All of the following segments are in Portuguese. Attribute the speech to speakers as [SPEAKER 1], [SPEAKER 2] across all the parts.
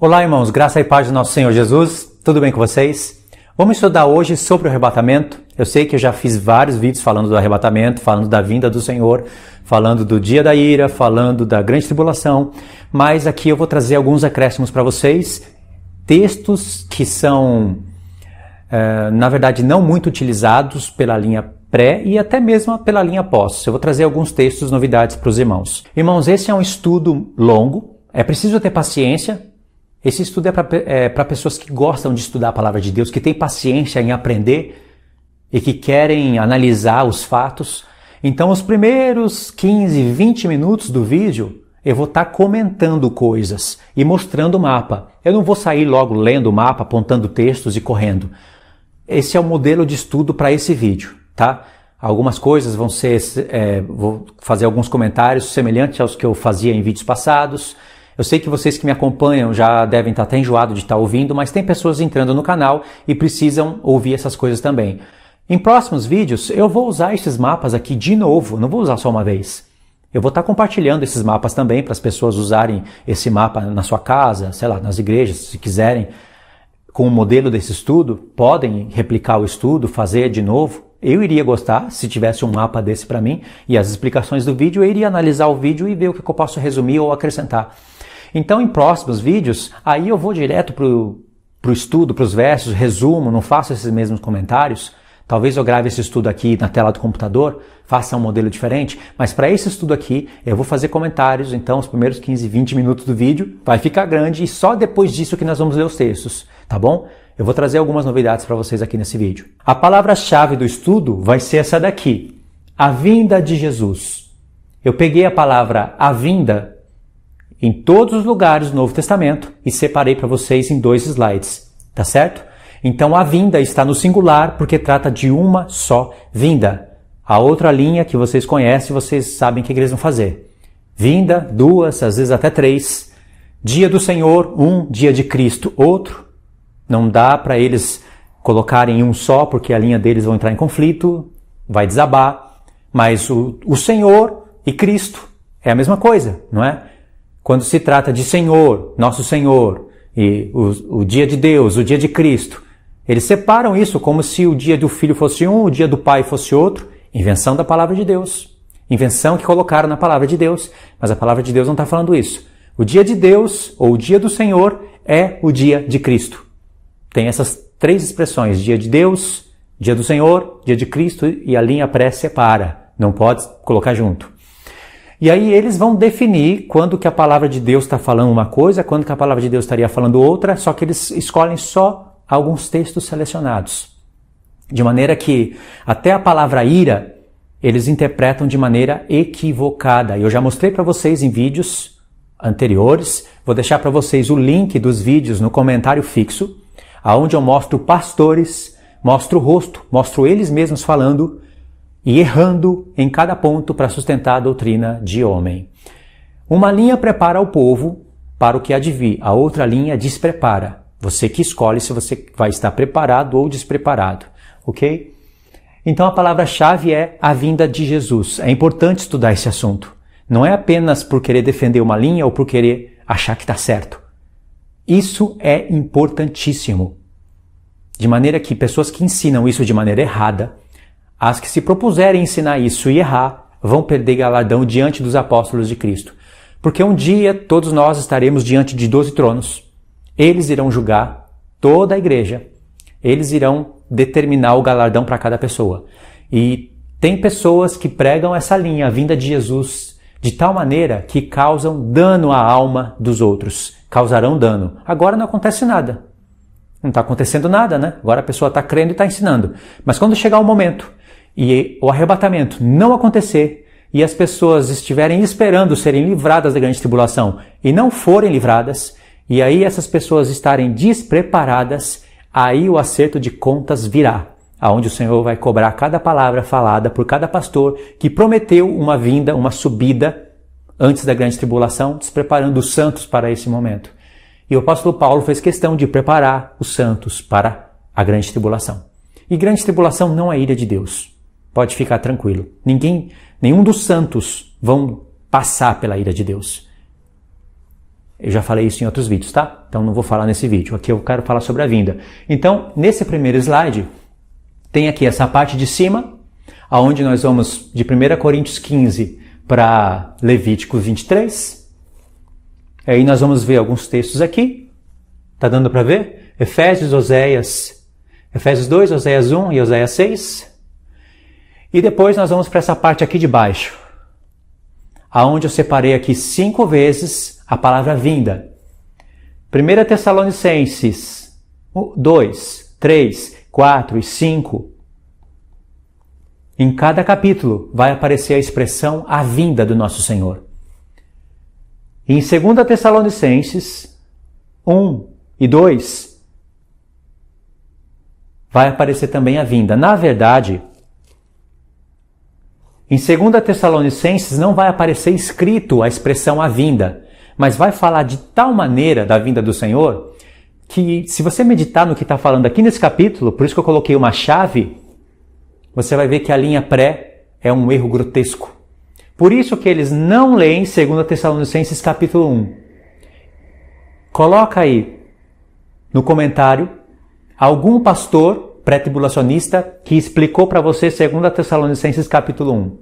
[SPEAKER 1] Olá, irmãos, graça e paz do nosso Senhor Jesus, tudo bem com vocês? Vamos estudar hoje sobre o arrebatamento. Eu sei que eu já fiz vários vídeos falando do arrebatamento, falando da vinda do Senhor, falando do dia da ira, falando da grande tribulação, mas aqui eu vou trazer alguns acréscimos para vocês, textos que são, na verdade, não muito utilizados pela linha pré e até mesmo pela linha pós. Eu vou trazer alguns textos, novidades para os irmãos. Irmãos, esse é um estudo longo, é preciso ter paciência. Esse estudo é para pessoas que gostam de estudar a palavra de Deus, que têm paciência em aprender e que querem analisar os fatos. Então, os primeiros 15, 20 minutos do vídeo, eu vou estar comentando coisas e mostrando o mapa. Eu não vou sair logo lendo o mapa, apontando textos e correndo. Esse é o modelo de estudo para esse vídeo, tá? Algumas coisas vão ser, vou fazer alguns comentários semelhantes aos que eu fazia em vídeos passados. Eu sei que vocês que me acompanham já devem estar até enjoados de estar ouvindo, mas tem pessoas entrando no canal e precisam ouvir essas coisas também. Em próximos vídeos, eu vou usar esses mapas aqui de novo, não vou usar só uma vez. Eu vou estar compartilhando esses mapas também para as pessoas usarem esse mapa na sua casa, sei lá, nas igrejas, se quiserem. Com o modelo desse estudo, podem replicar o estudo, fazer de novo. Eu iria gostar se tivesse um mapa desse para mim e as explicações do vídeo, eu iria analisar o vídeo e ver o que eu posso resumir ou acrescentar. Então, em próximos vídeos, aí eu vou direto para o estudo, para os versos, resumo, não faço esses mesmos comentários. Talvez eu grave esse estudo aqui na tela do computador, faça um modelo diferente, mas para esse estudo aqui eu vou fazer comentários, então os primeiros 15, 20 minutos do vídeo vai ficar grande e só depois disso que nós vamos ler os textos, tá bom? Eu vou trazer algumas novidades para vocês aqui nesse vídeo. A palavra-chave do estudo vai ser essa daqui, a vinda de Jesus. Eu peguei a palavra a vinda em todos os lugares do Novo Testamento e separei para vocês em 2 slides, tá certo? Então a vinda está no singular porque trata de uma só vinda. A outra linha que vocês conhecem, vocês sabem o que eles vão fazer. Vinda, 2, às vezes até 3. Dia do Senhor, 1. Dia de Cristo, outro. Não dá para eles colocarem em um só porque a linha deles vai entrar em conflito, vai desabar. Mas o Senhor e Cristo é a mesma coisa, não é? Quando se trata de Senhor, nosso Senhor, e o dia de Deus, o dia de Cristo, eles separam isso como se o dia do Filho fosse um, o dia do Pai fosse outro. Invenção da palavra de Deus. Invenção que colocaram na palavra de Deus, mas a palavra de Deus não está falando isso. O dia de Deus, ou o dia do Senhor, é o dia de Cristo. Tem essas 3 expressões, dia de Deus, dia do Senhor, dia de Cristo, e a linha pré-separa. Não pode colocar junto. E aí eles vão definir quando que a palavra de Deus está falando uma coisa, quando que a palavra de Deus estaria falando outra, só que eles escolhem só alguns textos selecionados. De maneira que até a palavra ira, eles interpretam de maneira equivocada. Eu já mostrei para vocês em vídeos anteriores, vou deixar para vocês o link dos vídeos no comentário fixo, onde eu mostro pastores, mostro o rosto, mostro eles mesmos falando e errando em cada ponto para sustentar a doutrina de homem. Uma linha prepara o povo para o que há de vir, a outra linha desprepara. Você que escolhe se você vai estar preparado ou despreparado, ok? Então a palavra-chave é a vinda de Jesus. É importante estudar esse assunto. Não é apenas por querer defender uma linha ou por querer achar que está certo. Isso é importantíssimo. De maneira que pessoas que ensinam isso de maneira errada, as que se propuserem ensinar isso e errar, vão perder galardão diante dos apóstolos de Cristo. Porque um dia todos nós estaremos diante de 12 tronos. Eles irão julgar toda a igreja. Eles irão determinar o galardão para cada pessoa. E tem pessoas que pregam essa linha, a vinda de Jesus, de tal maneira que causam dano à alma dos outros. Causarão dano. Agora não acontece nada. Não está acontecendo nada, né? Agora a pessoa está crendo e está ensinando. Mas quando chegar o momento e o arrebatamento não acontecer e as pessoas estiverem esperando serem livradas da grande tribulação e não forem livradas, e aí essas pessoas estarem despreparadas, aí o acerto de contas virá, aonde o Senhor vai cobrar cada palavra falada por cada pastor que prometeu uma vinda, uma subida antes da grande tribulação, despreparando os santos para esse momento. E o apóstolo Paulo fez questão de preparar os santos para a grande tribulação. E grande tribulação não é ira de Deus. Pode ficar tranquilo. Nenhum dos santos vão passar pela ira de Deus. Eu já falei isso em outros vídeos, tá? Então não vou falar nesse vídeo. Aqui eu quero falar sobre a vinda. Então, nesse primeiro slide, tem aqui essa parte de cima, aonde nós vamos de 1 Coríntios 15 para Levíticos 23. Aí nós vamos ver alguns textos aqui. Tá dando para ver? Efésios 2, Oséias 1 e Oséias 6. E depois nós vamos para essa parte aqui de baixo, aonde eu separei aqui 5 vezes a palavra vinda. 1 Tessalonicenses 2, 3, 4 e 5. Em cada capítulo vai aparecer a expressão a vinda do nosso Senhor. Em 2 Tessalonicenses 1 e 2 vai aparecer também a vinda. Na verdade, em 2 Tessalonicenses não vai aparecer escrito a expressão a vinda, mas vai falar de tal maneira da vinda do Senhor que, se você meditar no que está falando aqui nesse capítulo, por isso que eu coloquei uma chave, você vai ver que a linha pré é um erro grotesco. Por isso que eles não leem 2 Tessalonicenses capítulo 1. Coloca aí no comentário algum pastor pré-tribulacionista que explicou para você 2 Tessalonicenses capítulo 1.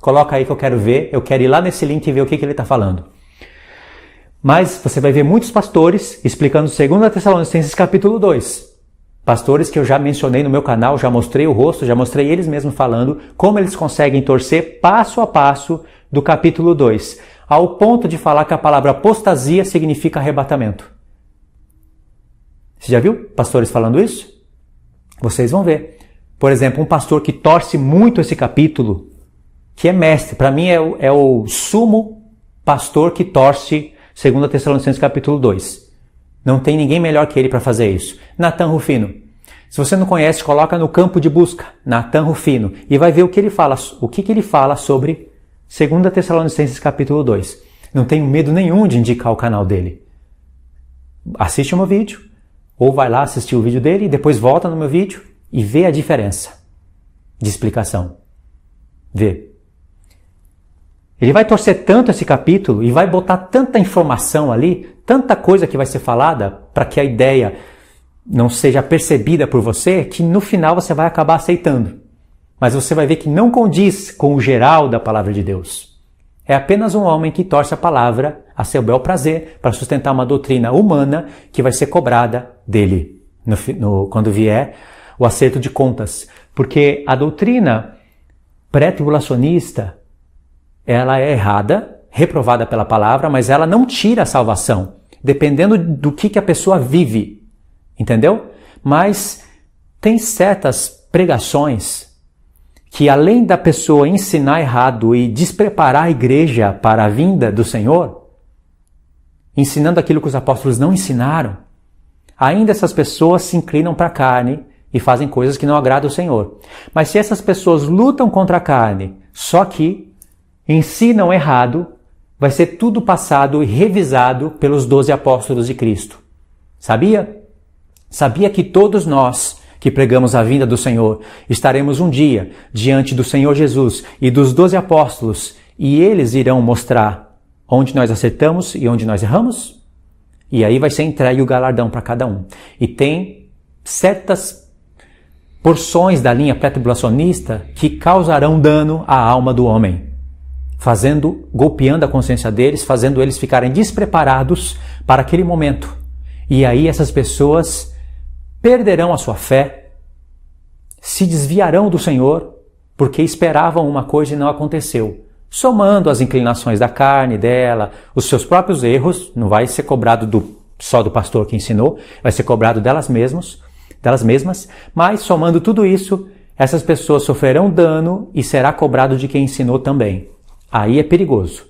[SPEAKER 1] Coloca aí que eu quero ver, eu quero ir lá nesse link e ver o que ele está falando. Mas você vai ver muitos pastores explicando 2 Tessalonicenses capítulo 2. Pastores que eu já mencionei no meu canal, já mostrei o rosto, já mostrei eles mesmos falando como eles conseguem torcer passo a passo do capítulo 2, ao ponto de falar que a palavra apostasia significa arrebatamento. Você já viu pastores falando isso? Vocês vão ver. Por exemplo, um pastor que torce muito esse capítulo, que é mestre, para mim é o sumo pastor que torce 2 Tessalonicenses capítulo 2. Não tem ninguém melhor que ele para fazer isso. Natan Rufino. Se você não conhece, coloca no campo de busca, Natan Rufino, e vai ver o que ele fala, ele fala sobre 2 Tessalonicenses capítulo 2. Não tenho medo nenhum de indicar o canal dele. Assiste o meu vídeo, ou vai lá assistir o vídeo dele, e depois volta no meu vídeo e vê a diferença de explicação. Vê. Ele vai torcer tanto esse capítulo e vai botar tanta informação ali, tanta coisa que vai ser falada para que a ideia não seja percebida por você, que no final você vai acabar aceitando. Mas você vai ver que não condiz com o geral da palavra de Deus. É apenas um homem que torce a palavra a seu bel prazer para sustentar uma doutrina humana que vai ser cobrada dele quando vier o acerto de contas. Porque a doutrina pré-tribulacionista, ela é errada, reprovada pela palavra, mas ela não tira a salvação, dependendo do que a pessoa vive, entendeu? Mas tem certas pregações que, além da pessoa ensinar errado e despreparar a igreja para a vinda do Senhor, ensinando aquilo que os apóstolos não ensinaram, ainda essas pessoas se inclinam para a carne e fazem coisas que não agradam ao Senhor. Mas se essas pessoas lutam contra a carne, só que ensinam errado, vai ser tudo passado e revisado pelos 12 apóstolos de Cristo. Sabia? Sabia que todos nós que pregamos a vinda do Senhor estaremos um dia diante do Senhor Jesus e dos 12 apóstolos, e eles irão mostrar onde nós acertamos e onde nós erramos? E aí vai ser entregue o galardão para cada um. E tem certas porções da linha pré-tribulacionista que causarão dano à alma do homem, golpeando a consciência deles, fazendo eles ficarem despreparados para aquele momento. E aí essas pessoas perderão a sua fé, se desviarão do Senhor, porque esperavam uma coisa e não aconteceu. Somando as inclinações da carne dela, os seus próprios erros, não vai ser cobrado só do pastor que ensinou, vai ser cobrado delas mesmas, mas somando tudo isso, essas pessoas sofrerão dano e será cobrado de quem ensinou também. Aí é perigoso,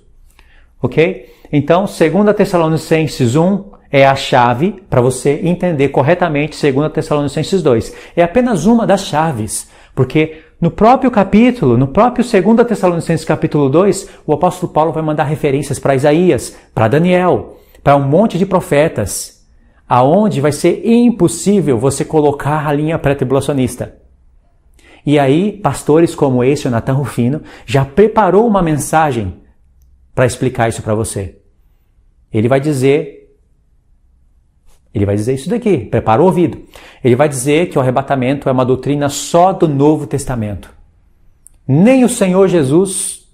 [SPEAKER 1] ok? Então, 2 Tessalonicenses 1 é a chave para você entender corretamente 2 Tessalonicenses 2. É apenas uma das chaves, porque no próprio capítulo, no próprio 2 Tessalonicenses capítulo 2, o apóstolo Paulo vai mandar referências para Isaías, para Daniel, para um monte de profetas, aonde vai ser impossível você colocar a linha pré-tribulacionista. E aí, pastores como esse, o Natan Rufino, já preparou uma mensagem para explicar isso para você. Ele vai dizer isso daqui, prepara o ouvido. Ele vai dizer que o arrebatamento é uma doutrina só do Novo Testamento. Nem o Senhor Jesus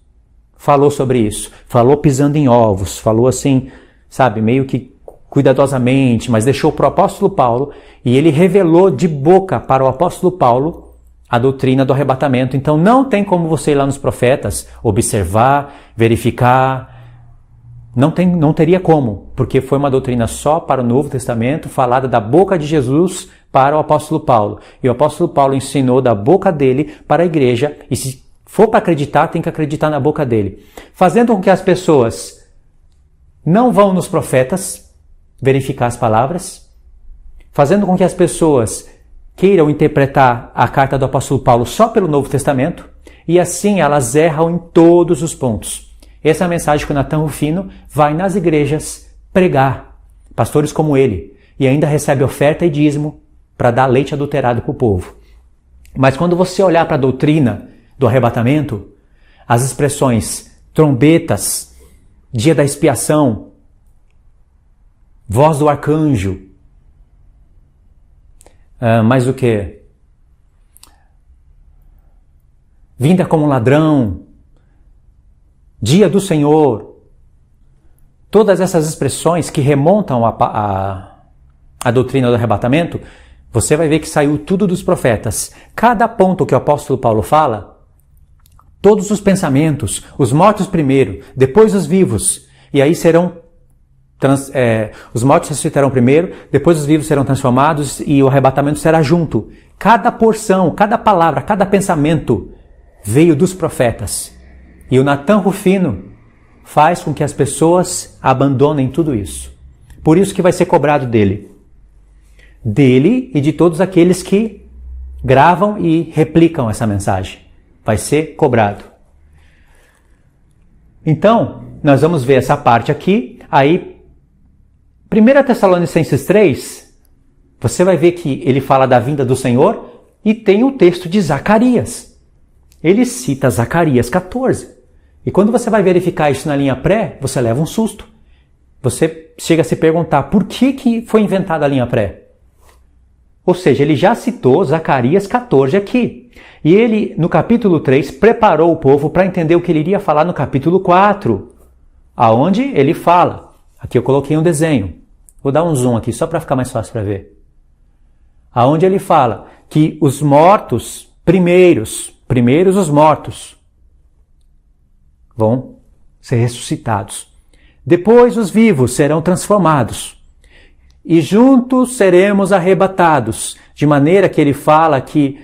[SPEAKER 1] falou sobre isso. Falou pisando em ovos, falou assim, sabe, meio que cuidadosamente, mas deixou para o apóstolo Paulo, e ele revelou de boca para o apóstolo Paulo a doutrina do arrebatamento. Então não tem como você ir lá nos profetas, observar, verificar. Não teria como, porque foi uma doutrina só para o Novo Testamento, falada da boca de Jesus para o apóstolo Paulo. E o apóstolo Paulo ensinou da boca dele para a igreja, e se for para acreditar, tem que acreditar na boca dele. Fazendo com que as pessoas não vão nos profetas verificar as palavras, fazendo com que as pessoas queiram interpretar a carta do apóstolo Paulo só pelo Novo Testamento, e assim elas erram em todos os pontos. Essa é a mensagem que o Natan Rufino vai nas igrejas pregar, pastores como ele, e ainda recebe oferta e dízimo para dar leite adulterado para o povo. Mas quando você olhar para a doutrina do arrebatamento, as expressões trombetas, dia da expiação, voz do arcanjo, mais o que? Vinda como um ladrão, dia do Senhor, todas essas expressões que remontam a doutrina do arrebatamento, você vai ver que saiu tudo dos profetas. Cada ponto que o apóstolo Paulo fala, todos os pensamentos, os mortos primeiro, depois os vivos, e aí serão os mortos ressuscitarão primeiro, depois os vivos serão transformados e o arrebatamento será junto. Cada porção, cada palavra, cada pensamento veio dos profetas. E o Natan Rufino faz com que as pessoas abandonem tudo isso. Por isso que vai ser cobrado dele. Dele e de todos aqueles que gravam e replicam essa mensagem. Vai ser cobrado. Então, nós vamos ver essa parte aqui. Aí, 1 Tessalonicenses 3, você vai ver que ele fala da vinda do Senhor e tem o texto de Zacarias. Ele cita Zacarias 14. E quando você vai verificar isso na linha pré, você leva um susto. Você chega a se perguntar por que foi inventada a linha pré. Ou seja, ele já citou Zacarias 14 aqui. E ele, no capítulo 3, preparou o povo para entender o que ele iria falar no capítulo 4, aonde ele fala. Aqui eu coloquei um desenho. Vou dar um zoom aqui só para ficar mais fácil para ver. Aonde ele fala que os mortos, primeiros os mortos, vão ser ressuscitados. Depois os vivos serão transformados. E juntos seremos arrebatados. De maneira que ele fala que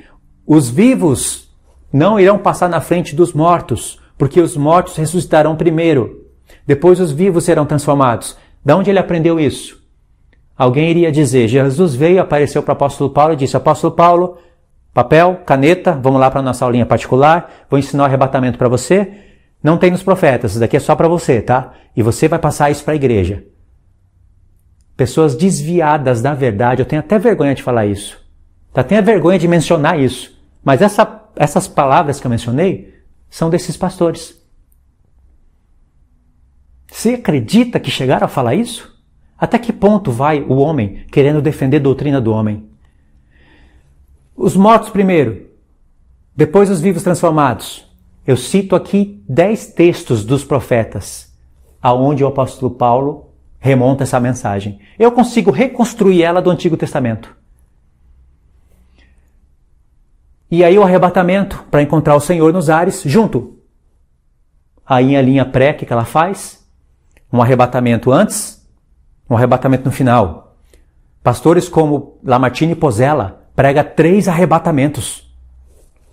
[SPEAKER 1] os vivos não irão passar na frente dos mortos, porque os mortos ressuscitarão primeiro. Depois os vivos serão transformados. De onde ele aprendeu isso? Alguém iria dizer, Jesus veio, apareceu para o apóstolo Paulo e disse, apóstolo Paulo, papel, caneta, vamos lá para a nossa aulinha particular, vou ensinar o arrebatamento para você. Não tem nos profetas, isso daqui é só para você, tá? E você vai passar isso para a igreja. Pessoas desviadas da verdade, eu tenho até vergonha de falar isso. Tenho vergonha de mencionar isso. Mas essas palavras que eu mencionei são desses pastores. Você acredita que chegaram a falar isso? Até que ponto vai o homem querendo defender a doutrina do homem? Os mortos primeiro, depois os vivos transformados. Eu cito aqui 10 textos dos profetas, aonde o apóstolo Paulo remonta essa mensagem. Eu consigo reconstruir ela do Antigo Testamento. E aí o arrebatamento para encontrar o Senhor nos ares, junto. Aí a linha pré, que ela faz? Um arrebatamento antes, um arrebatamento no final. Pastores como Lamartine Pozzella prega 3 arrebatamentos.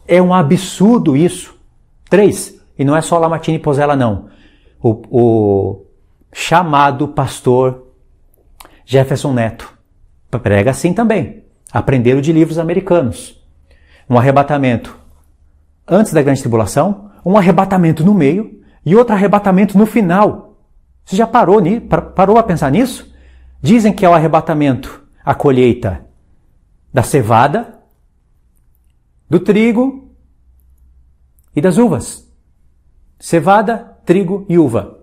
[SPEAKER 1] É um absurdo isso. 3. E não é só Lamartine Pozzella, não. O chamado pastor Jefferson Neto prega assim também. Aprenderam de livros americanos. Um arrebatamento antes da grande tribulação, um arrebatamento no meio e outro arrebatamento no final. Você já parou a pensar nisso? Dizem que é o arrebatamento, a colheita da cevada, do trigo e das uvas. Cevada, trigo e uva.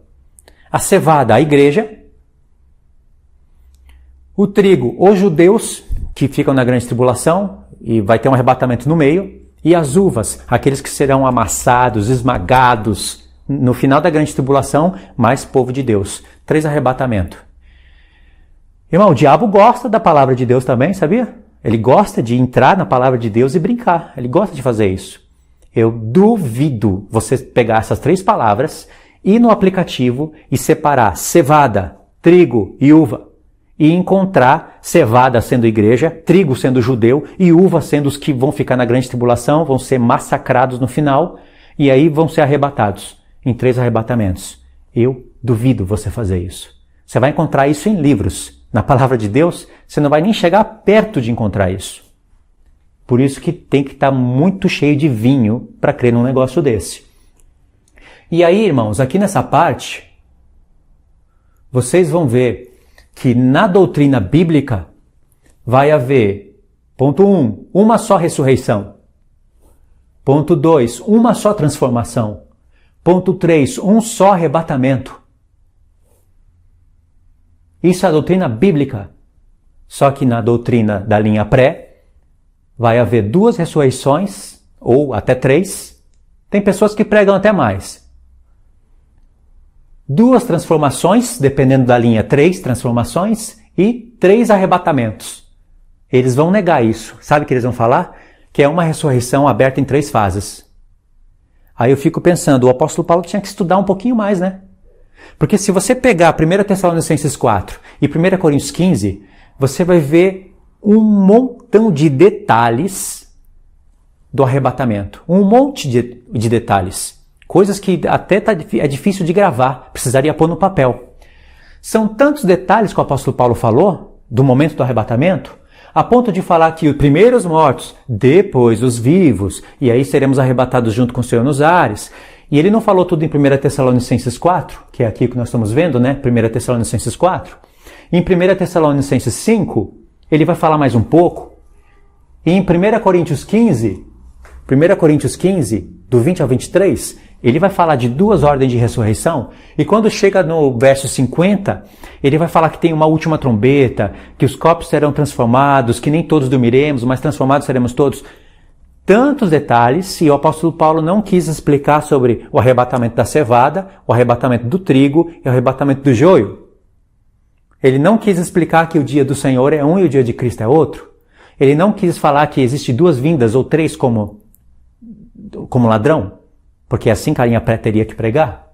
[SPEAKER 1] A cevada, a igreja, O trigo, os judeus que ficam na grande tribulação, e vai ter um arrebatamento no meio, e as uvas, aqueles que serão amassados, esmagados no final da grande tribulação, mais povo de Deus. 3 arrebatamentos. Irmão, o diabo gosta da palavra de Deus também, sabia? Ele gosta de entrar na palavra de Deus e brincar. Ele gosta de fazer isso. Eu duvido você pegar essas 3 palavras, ir no aplicativo e separar cevada, trigo e uva. E encontrar cevada sendo igreja, trigo sendo judeu e uva sendo os que vão ficar na grande tribulação, vão ser massacrados no final e aí vão ser arrebatados em 3 arrebatamentos. Eu duvido você fazer isso. Você vai encontrar isso em livros. Na palavra de Deus, você não vai nem chegar perto de encontrar isso. Por isso que tem que estar muito cheio de vinho para crer num negócio desse. E aí, irmãos, aqui nessa parte, vocês vão ver que na doutrina bíblica vai haver, ponto 1, uma só ressurreição. Ponto 2, uma só transformação. Ponto 3, um só arrebatamento. Isso é a doutrina bíblica. Só que na doutrina da linha pré, vai haver 2 ressurreições, ou até 3. Tem pessoas que pregam até mais. 2 transformações, dependendo da linha, 3 transformações e 3 arrebatamentos. Eles vão negar isso. Sabe o que eles vão falar? Que é uma ressurreição aberta em 3 fases. Aí eu fico pensando, o apóstolo Paulo tinha que estudar um pouquinho mais, né? Porque se você pegar 1 Tessalonicenses 4 e 1 Coríntios 15, você vai ver um montão de detalhes do arrebatamento. Um monte de detalhes. Coisas que até é difícil de gravar, precisaria pôr no papel. São tantos detalhes que o apóstolo Paulo falou do momento do arrebatamento, a ponto de falar que os primeiros mortos, depois os vivos, e aí seremos arrebatados junto com o Senhor nos ares. E ele não falou tudo em 1 Tessalonicenses 4, que é aqui que nós estamos vendo, né? 1 Tessalonicenses 4. Em 1 Tessalonicenses 5, ele vai falar mais um pouco. E em 1 Coríntios 15, do 20 ao 23, ele vai falar de 2 ordens de ressurreição. E quando chega no verso 50, ele vai falar que tem uma última trombeta, que os corpos serão transformados, que nem todos dormiremos, mas transformados seremos todos. Tantos detalhes, e o apóstolo Paulo não quis explicar sobre o arrebatamento da cevada, o arrebatamento do trigo e o arrebatamento do joio. Ele não quis explicar que o dia do Senhor é um e o dia de Cristo é outro. Ele não quis falar que existe 2 vindas ou 3 como ladrão, porque é assim que a linha pré teria que pregar.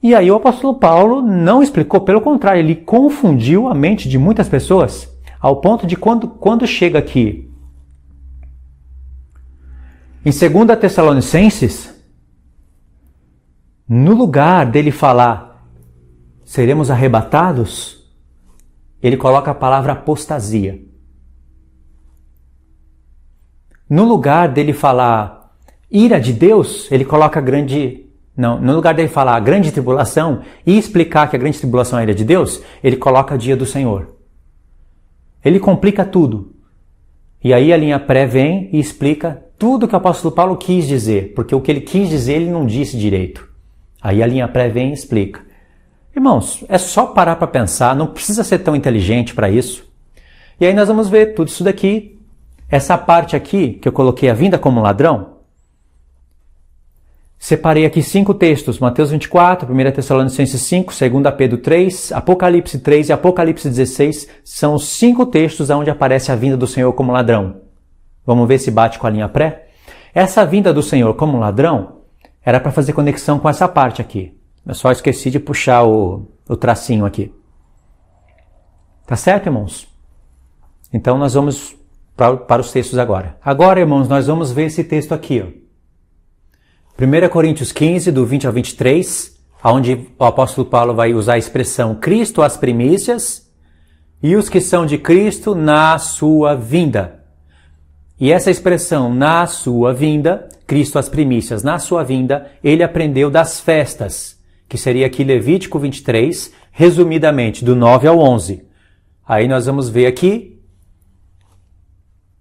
[SPEAKER 1] E aí o apóstolo Paulo não explicou, pelo contrário, ele confundiu a mente de muitas pessoas, ao ponto de quando chega aqui em 2 Tessalonicenses, no lugar dele falar seremos arrebatados, ele coloca a palavra apostasia. No lugar dele falar ira de Deus, ele coloca no lugar dele falar a grande tribulação e explicar que a grande tribulação é a ira de Deus, ele coloca o dia do Senhor. Ele complica tudo. E aí a linha pré vem e explica tudo que o apóstolo Paulo quis dizer, porque o que ele quis dizer ele não disse direito. Aí a linha pré vem e explica. Irmãos, é só parar para pensar, não precisa ser tão inteligente para isso. E aí nós vamos ver tudo isso daqui. Essa parte aqui, que eu coloquei a vinda como ladrão, separei aqui 5 textos, Mateus 24, 1 Tessalonicenses 5, 2 Pedro 3, Apocalipse 3 e Apocalipse 16, são os 5 textos onde aparece a vinda do Senhor como ladrão. Vamos ver se bate com a linha pré? Essa vinda do Senhor como ladrão era para fazer conexão com essa parte aqui. Eu só esqueci de puxar o tracinho aqui. Tá certo, irmãos? Então nós vamos para os textos agora. Agora, irmãos, nós vamos ver esse texto aqui. 1 Coríntios 15, do 20 ao 23, onde o apóstolo Paulo vai usar a expressão Cristo as primícias e os que são de Cristo na sua vinda. E essa expressão, na sua vinda, Cristo as primícias na sua vinda, ele aprendeu das festas, que seria aqui Levítico 23, resumidamente, do 9 ao 11. Aí nós vamos ver aqui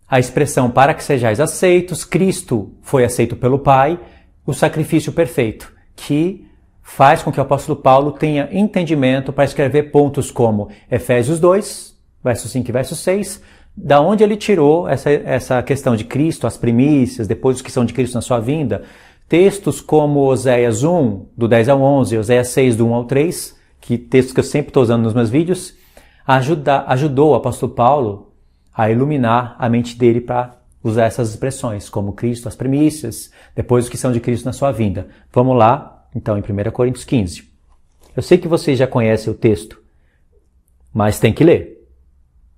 [SPEAKER 1] a expressão para que sejais aceitos, Cristo foi aceito pelo Pai, o sacrifício perfeito, que faz com que o apóstolo Paulo tenha entendimento para escrever pontos como Efésios 2, verso 5 e verso 6, da onde ele tirou essa questão de Cristo, as primícias, depois os que são de Cristo na sua vinda. Textos como Oséias 1, do 10 ao 11, Oséias 6, do 1 ao 3, que textos que eu sempre estou usando nos meus vídeos, ajudou o apóstolo Paulo a iluminar a mente dele para usar essas expressões, como Cristo, as primícias, depois os que são de Cristo na sua vinda. Vamos lá, então, em 1 Coríntios 15. Eu sei que vocês já conhecem o texto, mas tem que ler.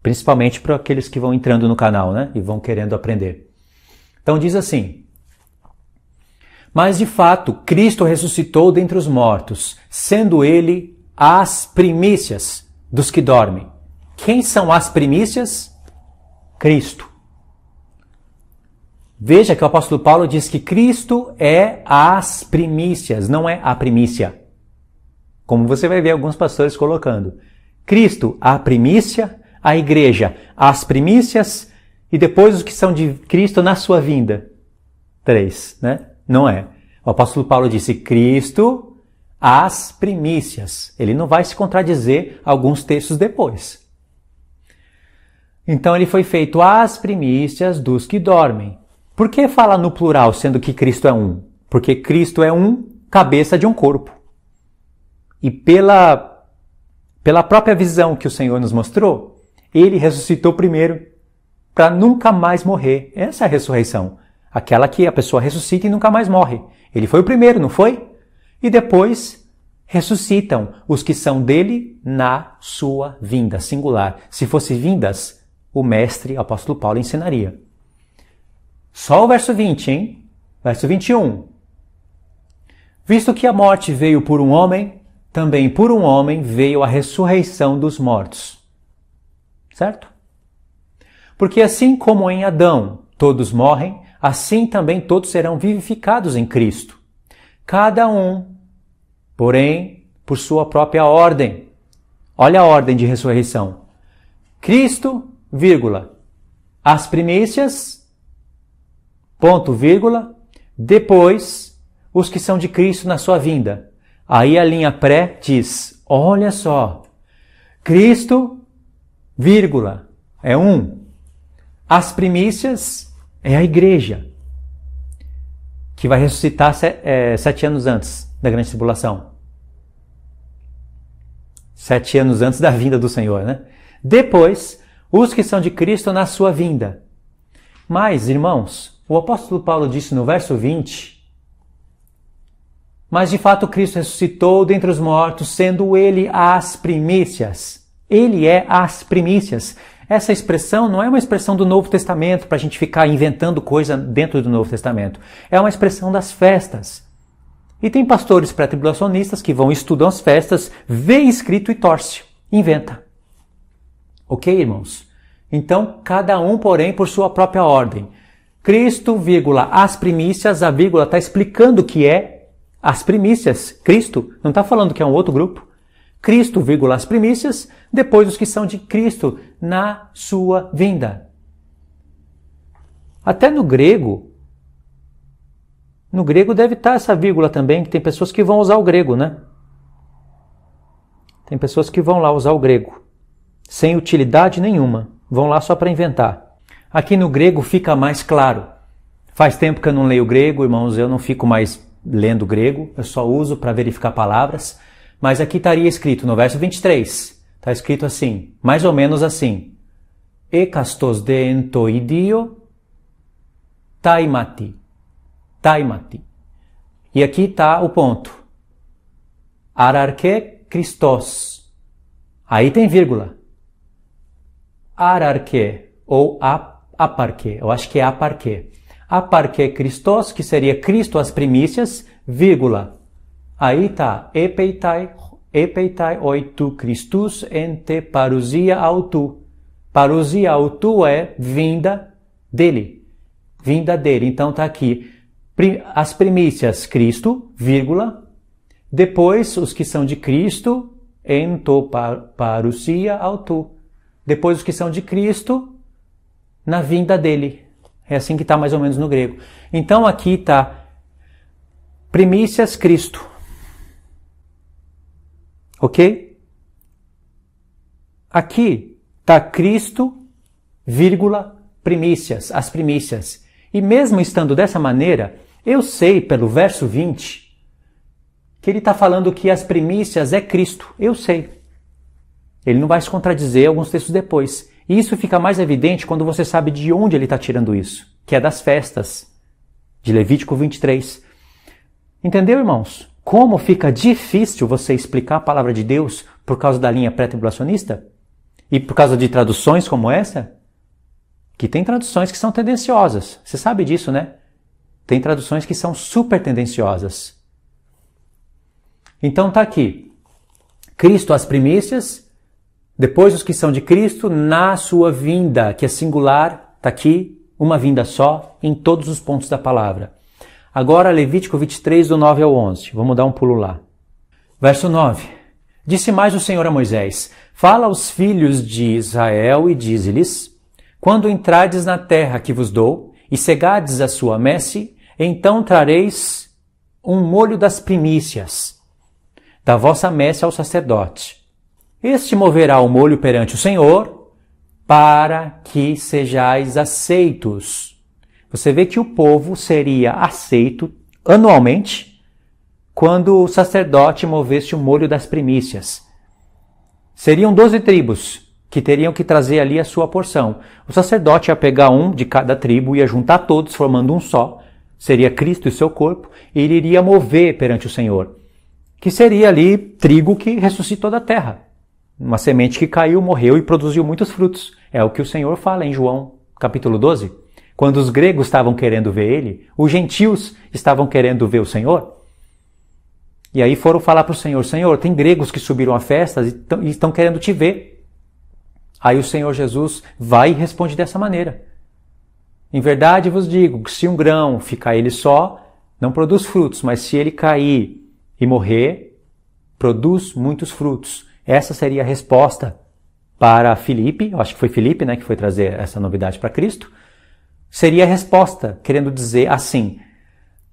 [SPEAKER 1] Principalmente para aqueles que vão entrando no canal, né? E vão querendo aprender. Então diz assim: mas de fato, Cristo ressuscitou dentre os mortos, sendo ele as primícias dos que dormem. Quem são as primícias? Cristo. Veja que o apóstolo Paulo diz que Cristo é as primícias, não é a primícia. Como você vai ver alguns pastores colocando. Cristo, a primícia, a igreja, as primícias e depois os que são de Cristo na sua vinda. 3, né? Não é. O apóstolo Paulo disse Cristo, as primícias. Ele não vai se contradizer alguns textos depois. Então ele foi feito as primícias dos que dormem. Por que fala no plural, sendo que Cristo é um? Porque Cristo é um cabeça de um corpo. E pela própria visão que o Senhor nos mostrou, ele ressuscitou primeiro para nunca mais morrer. Essa é a ressurreição. Aquela que a pessoa ressuscita e nunca mais morre. Ele foi o primeiro, não foi? E depois ressuscitam os que são dele na sua vinda, singular. Se fosse vindas, o mestre, o apóstolo Paulo, ensinaria. Só o verso 20, hein? Verso 21. Visto que a morte veio por um homem, também por um homem veio a ressurreição dos mortos. Certo? Porque assim como em Adão todos morrem, assim também todos serão vivificados em Cristo. Cada um, porém, por sua própria ordem. Olha a ordem de ressurreição. Cristo, vírgula, as primícias, ponto, vírgula, depois os que são de Cristo na sua vinda. Aí a linha pré diz, olha só, Cristo, vírgula, é um. As primícias é a igreja, que vai ressuscitar 7 anos antes da grande tribulação. 7 anos antes da vinda do Senhor, né? Depois, os que são de Cristo na sua vinda. Mas, irmãos, o apóstolo Paulo disse no verso 20, mas de fato Cristo ressuscitou dentre os mortos, sendo ele as primícias. Ele é as primícias. Essa expressão não é uma expressão do Novo Testamento para a gente ficar inventando coisa dentro do Novo Testamento. É uma expressão das festas. E tem pastores pré-tribulacionistas que vão estudar as festas, vê escrito e torce, inventa. Ok, irmãos? Então, cada um, porém, por sua própria ordem. Cristo, vírgula, as primícias, a vírgula está explicando o que é as primícias. Cristo não está falando que é um outro grupo. Cristo, vírgula, as primícias, depois os que são de Cristo na sua vinda. Até no grego deve estar essa vírgula também, que tem pessoas que vão usar o grego, né? Tem pessoas que vão lá usar o grego, sem utilidade nenhuma, vão lá só para inventar. Aqui no grego fica mais claro. Faz tempo que eu não leio grego, irmãos, eu não fico mais lendo grego, eu só uso para verificar palavras. Mas aqui estaria escrito no verso 23, está escrito assim, mais ou menos assim. Ekastos de entoidio taimati. Taimati. E aqui está o ponto. Ararque Christos. Aí tem vírgula. Ararque ou aparque. Eu acho que é aparque. Aparque Christos, que seria Cristo as primícias, vírgula. Aí está, epeitai oitu Christus ente parousia autu. Parousia autu é vinda dele. Vinda dele. Então está aqui, as primícias Cristo, vírgula. Depois os que são de Cristo, ento parousia autu. Depois os que são de Cristo, na vinda dele. É assim que está mais ou menos no grego. Então aqui está primícias Cristo. Ok? Aqui está Cristo, vírgula, primícias, as primícias. E mesmo estando dessa maneira, eu sei pelo verso 20 que ele está falando que as primícias é Cristo. Eu sei. Ele não vai se contradizer alguns textos depois. E isso fica mais evidente quando você sabe de onde ele está tirando isso, que é das festas, de Levítico 23. Entendeu, irmãos? Como fica difícil você explicar a palavra de Deus por causa da linha pré-tribulacionista? E por causa de traduções como essa? Que tem traduções que são tendenciosas. Você sabe disso, né? Tem traduções que são super tendenciosas. Então tá aqui. Cristo as primícias, depois os que são de Cristo na sua vinda, que é singular, tá aqui, uma vinda só, em todos os pontos da palavra. Agora Levítico 23, do 9 ao 11. Vamos dar um pulo lá. Verso 9. Disse mais o Senhor a Moisés: Fala aos filhos de Israel e dize-lhes: Quando entrardes na terra que vos dou, e cegardes a sua messe, então trareis um molho das primícias da vossa messe ao sacerdote. Este moverá o molho perante o Senhor, para que sejais aceitos. Você vê que o povo seria aceito anualmente quando o sacerdote movesse o molho das primícias. Seriam 12 tribos que teriam que trazer ali a sua porção. O sacerdote ia pegar um de cada tribo, ia juntar todos formando um só, seria Cristo e seu corpo, e ele iria mover perante o Senhor, que seria ali trigo que ressuscitou da terra. Uma semente que caiu, morreu e produziu muitos frutos. É o que o Senhor fala em João capítulo 12. Quando os gregos estavam querendo ver ele, os gentios estavam querendo ver o Senhor. E aí foram falar para o Senhor: Senhor, tem gregos que subiram a festas e estão querendo te ver. Aí o Senhor Jesus vai e responde dessa maneira: Em verdade vos digo que se um grão ficar ele só, não produz frutos, mas se ele cair e morrer, produz muitos frutos. Essa seria a resposta para Filipe, eu acho que foi Filipe, né, que foi trazer essa novidade para Cristo. Seria a resposta, querendo dizer assim: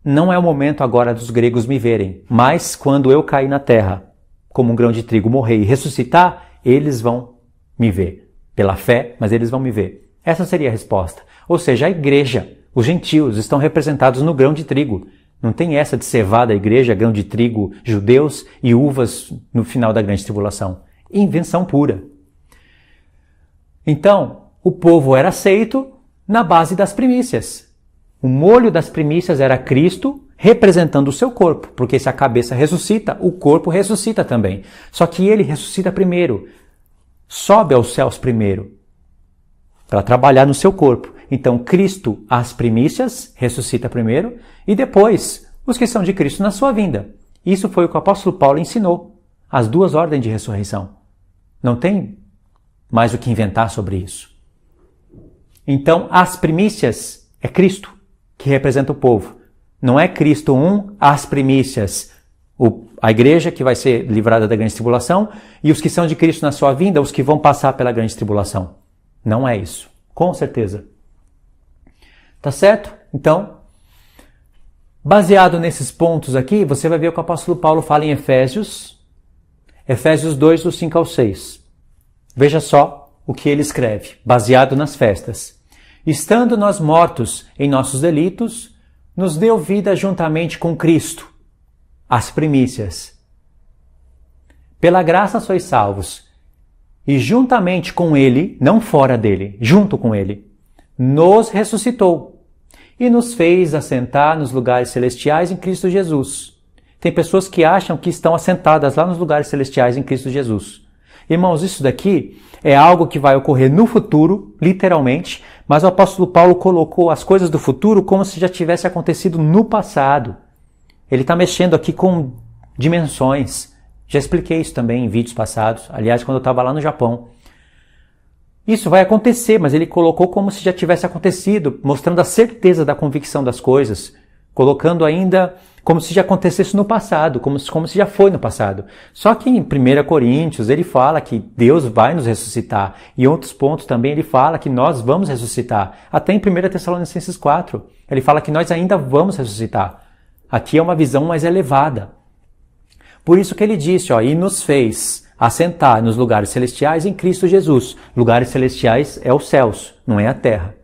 [SPEAKER 1] não é o momento agora dos gregos me verem, mas quando eu cair na terra, como um grão de trigo, morrer e ressuscitar, eles vão me ver. Pela fé, mas eles vão me ver. Essa seria a resposta. Ou seja, a igreja, os gentios, estão representados no grão de trigo. Não tem essa de cevada, igreja, grão de trigo, judeus e uvas no final da grande tribulação. Invenção pura. Então, o povo era aceito na base das primícias. O molho das primícias era Cristo representando o seu corpo, porque se a cabeça ressuscita, o corpo ressuscita também. Só que ele ressuscita primeiro, sobe aos céus primeiro, para trabalhar no seu corpo. Então, Cristo, as primícias, ressuscita primeiro, e depois os que são de Cristo na sua vinda. Isso foi o que o apóstolo Paulo ensinou, as duas ordens de ressurreição. Não tem mais o que inventar sobre isso. Então, as primícias é Cristo, que representa o povo. Não é Cristo as primícias, a igreja que vai ser livrada da grande tribulação, e os que são de Cristo na sua vinda, os que vão passar pela grande tribulação. Não é isso, com certeza. Tá certo? Então, baseado nesses pontos aqui, você vai ver o que o apóstolo Paulo fala em Efésios 2, do 5 ao 6. Veja só o que ele escreve, baseado nas festas. Estando nós mortos em nossos delitos, nos deu vida juntamente com Cristo, as primícias. Pela graça sois salvos, e juntamente com ele, não fora dele, junto com ele, nos ressuscitou e nos fez assentar nos lugares celestiais em Cristo Jesus. Tem pessoas que acham que estão assentadas lá nos lugares celestiais em Cristo Jesus. Irmãos, isso daqui é algo que vai ocorrer no futuro, literalmente, mas o apóstolo Paulo colocou as coisas do futuro como se já tivesse acontecido no passado. Ele está mexendo aqui com dimensões. Já expliquei isso também em vídeos passados, aliás, quando eu estava lá no Japão. Isso vai acontecer, mas ele colocou como se já tivesse acontecido, mostrando a certeza da convicção das coisas, colocando ainda como se já acontecesse no passado, como se já foi no passado. Só que em 1 Coríntios ele fala que Deus vai nos ressuscitar. E em outros pontos também ele fala que nós vamos ressuscitar. Até em 1 Tessalonicenses 4, ele fala que nós ainda vamos ressuscitar. Aqui é uma visão mais elevada. Por isso que ele disse, e nos fez assentar nos lugares celestiais em Cristo Jesus. Lugares celestiais é os céus, não é a terra.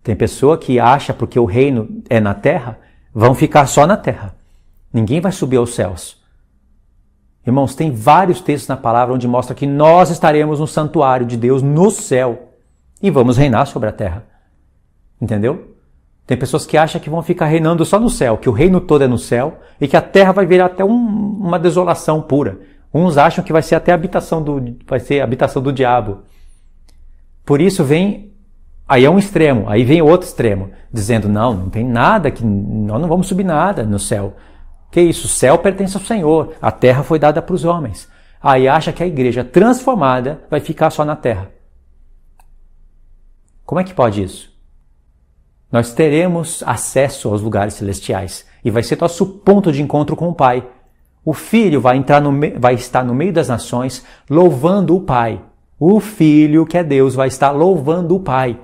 [SPEAKER 1] Tem pessoa que acha, porque o reino é na terra, vão ficar só na terra. Ninguém vai subir aos céus. Irmãos, tem vários textos na palavra onde mostra que nós estaremos no santuário de Deus no céu e vamos reinar sobre a terra. Entendeu? Tem pessoas que acham que vão ficar reinando só no céu, que o reino todo é no céu e que a terra vai virar até uma desolação pura. Uns acham que vai ser até a habitação do diabo. Por isso aí é um extremo, aí vem outro extremo, dizendo, não tem nada, que nós não vamos subir nada no céu. Que isso? O céu pertence ao Senhor, a terra foi dada para os homens. Aí acha que a igreja transformada vai ficar só na terra. Como é que pode isso? Nós teremos acesso aos lugares celestiais e vai ser nosso ponto de encontro com o Pai. O Filho vai estar no meio das nações louvando o Pai. O Filho, que é Deus, vai estar louvando o Pai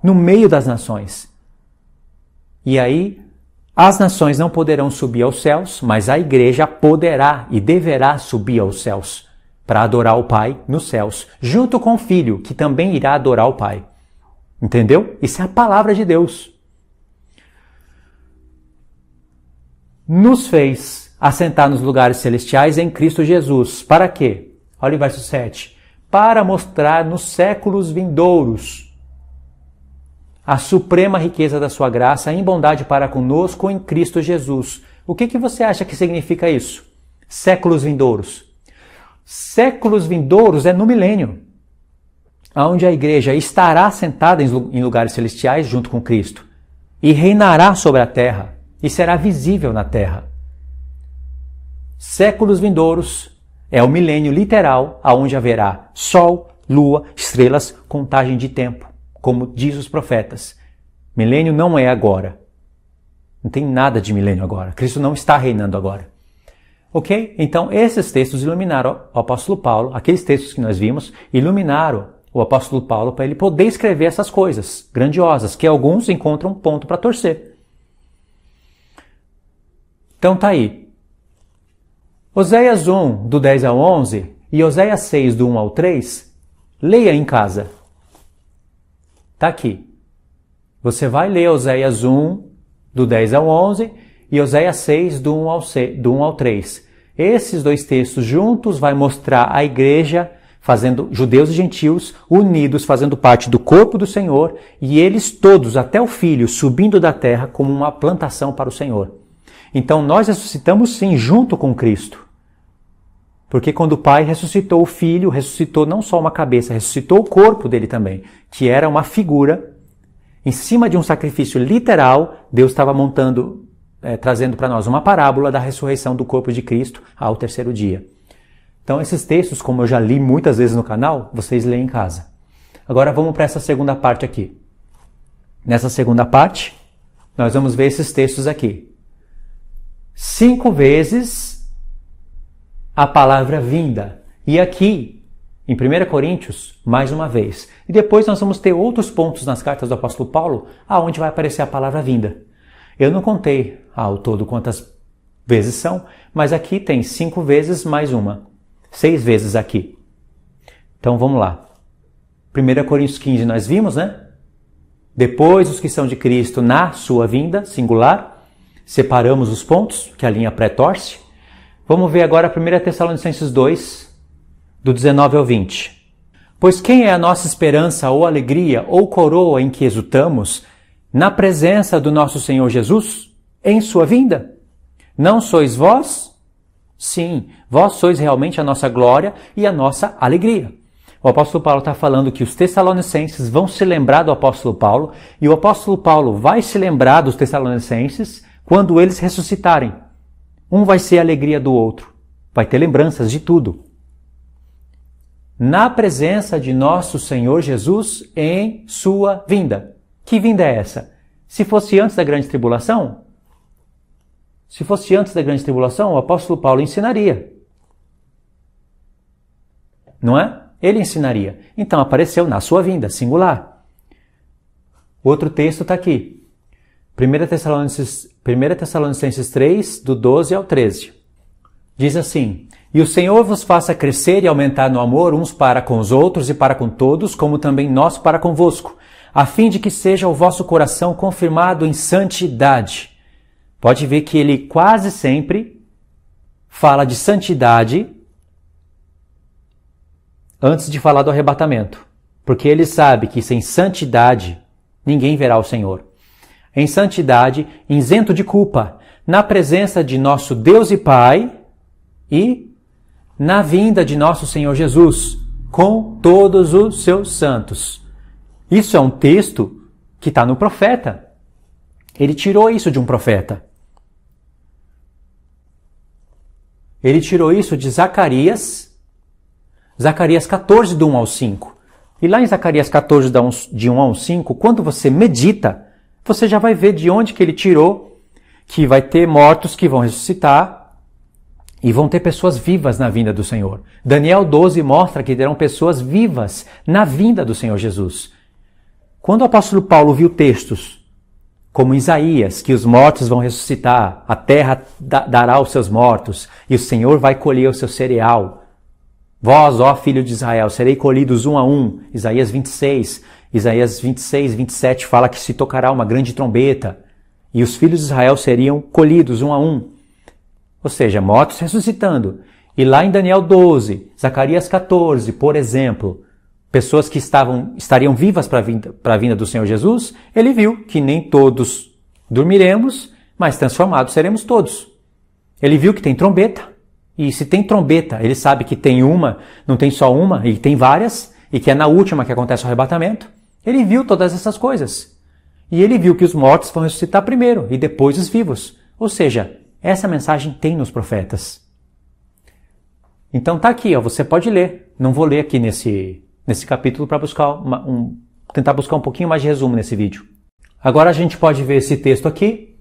[SPEAKER 1] no meio das nações. E aí, as nações não poderão subir aos céus, mas a igreja poderá e deverá subir aos céus para adorar o Pai nos céus, junto com o Filho, que também irá adorar o Pai. Entendeu? Isso é a palavra de Deus. Nos fez assentar nos lugares celestiais em Cristo Jesus. Para quê? Olha o verso 7. Para mostrar nos séculos vindouros a suprema riqueza da sua graça em bondade para conosco em Cristo Jesus. O que você acha que significa isso? Séculos vindouros. Séculos vindouros é no milênio, onde a igreja estará sentada em lugares celestiais junto com Cristo e reinará sobre a terra e será visível na terra. Séculos vindouros é o milênio literal, onde haverá sol, lua, estrelas, contagem de tempo, como diz os profetas. Milênio não é agora. Não tem nada de milênio agora. Cristo não está reinando agora. Ok? Então, esses textos iluminaram o apóstolo Paulo, aqueles textos que nós vimos, iluminaram o apóstolo Paulo para ele poder escrever essas coisas grandiosas, que alguns encontram ponto para torcer. Então tá aí. Oséias 1, do 10 ao 11, e Oséias 6, do 1 ao 3, leia em casa. Tá aqui. Você vai ler Oséias 1, do 10 ao 11, e Oséias 6, do 1 ao 3. Esses dois textos juntos vai mostrar a igreja fazendo judeus e gentios unidos, fazendo parte do corpo do Senhor, e eles todos, até o Filho, subindo da terra como uma plantação para o Senhor. Então nós ressuscitamos sim junto com Cristo. Porque quando o Pai ressuscitou o Filho, ressuscitou não só uma cabeça, ressuscitou o corpo dele também, que era uma figura. Em cima de um sacrifício literal, Deus estava trazendo para nós uma parábola da ressurreição do corpo de Cristo ao terceiro dia. Então esses textos, como eu já li muitas vezes no canal, vocês leem em casa. Agora vamos para essa segunda parte aqui. Nessa segunda parte, nós vamos ver esses textos aqui. 5 vezes a palavra vinda. E aqui, em 1 Coríntios, mais uma vez. E depois nós vamos ter outros pontos nas cartas do apóstolo Paulo, aonde vai aparecer a palavra vinda. Eu não contei ao todo quantas vezes são, mas aqui tem 5 vezes mais uma. 6 vezes aqui. Então vamos lá. 1 Coríntios 15 nós vimos, né? Depois os que são de Cristo na sua vinda, singular. Separamos os pontos, que a linha pré-torce. Vamos ver agora 1 Tessalonicenses 2, do 19 ao 20. Pois quem é a nossa esperança ou alegria ou coroa em que exultamos na presença do nosso Senhor Jesus em sua vinda? Não sois vós? Sim, vós sois realmente a nossa glória e a nossa alegria. O apóstolo Paulo está falando que os tessalonicenses vão se lembrar do apóstolo Paulo e o apóstolo Paulo vai se lembrar dos tessalonicenses quando eles ressuscitarem. Um vai ser a alegria do outro, vai ter lembranças de tudo. Na presença de nosso Senhor Jesus em sua vinda. Que vinda é essa? Se fosse antes da grande tribulação, o apóstolo Paulo ensinaria. Não é? Ele ensinaria. Então apareceu na sua vinda, singular. Outro texto está aqui. 1 Tessalonicenses 3, do 12 ao 13. Diz assim: E o Senhor vos faça crescer e aumentar no amor uns para com os outros e para com todos, como também nós para convosco, a fim de que seja o vosso coração confirmado em santidade. Pode ver que ele quase sempre fala de santidade antes de falar do arrebatamento, porque ele sabe que sem santidade ninguém verá o Senhor. Em santidade, isento de culpa, na presença de nosso Deus e Pai e na vinda de nosso Senhor Jesus, com todos os seus santos. Isso é um texto que está no profeta. Ele tirou isso de um profeta. Ele tirou isso de Zacarias 14, do 1 ao 5. E lá em Zacarias 14, de 1 ao 5, quando você medita, você já vai ver de onde que ele tirou que vai ter mortos que vão ressuscitar e vão ter pessoas vivas na vinda do Senhor. Daniel 12 mostra que terão pessoas vivas na vinda do Senhor Jesus. Quando o apóstolo Paulo viu textos como Isaías, que os mortos vão ressuscitar, a terra dará os seus mortos e o Senhor vai colher o seu cereal. Vós, ó filho de Israel, serei colhidos um a um. Isaías 26, 27 fala que se tocará uma grande trombeta e os filhos de Israel seriam colhidos um a um. Ou seja, mortos ressuscitando. E lá em Daniel 12, Zacarias 14, por exemplo, pessoas que estariam vivas para a vinda do Senhor Jesus, ele viu que nem todos dormiremos, mas transformados seremos todos. Ele viu que tem trombeta. E se tem trombeta, ele sabe que tem uma, não tem só uma, e tem várias, e que é na última que acontece o arrebatamento. Ele viu todas essas coisas. E ele viu que os mortos vão ressuscitar primeiro, e depois os vivos. Ou seja, essa mensagem tem nos profetas. Então tá aqui, ó, você pode ler. Não vou ler aqui nesse capítulo para tentar buscar um pouquinho mais de resumo nesse vídeo. Agora a gente pode ver esse texto aqui.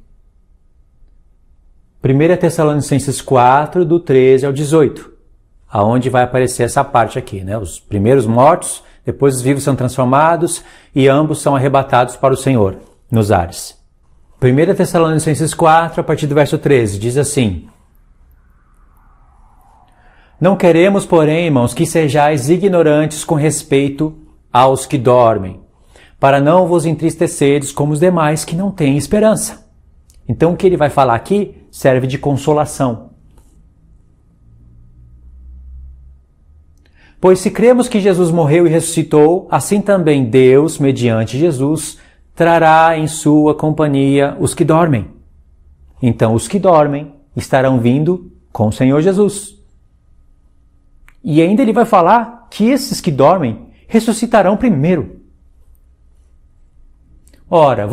[SPEAKER 1] 1 Tessalonicenses 4, do 13 ao 18, aonde vai aparecer essa parte aqui, né? Os primeiros mortos, depois os vivos são transformados e ambos são arrebatados para o Senhor, nos ares. 1 Tessalonicenses 4, a partir do verso 13, diz assim: Não queremos, porém, irmãos, que sejais ignorantes com respeito aos que dormem, para não vos entristeceres como os demais que não têm esperança. Então o que ele vai falar aqui serve de consolação. Pois se cremos que Jesus morreu e ressuscitou, assim também Deus, mediante Jesus, trará em sua companhia os que dormem. Então os que dormem estarão vindo com o Senhor Jesus. E ainda ele vai falar que esses que dormem ressuscitarão primeiro. Ora,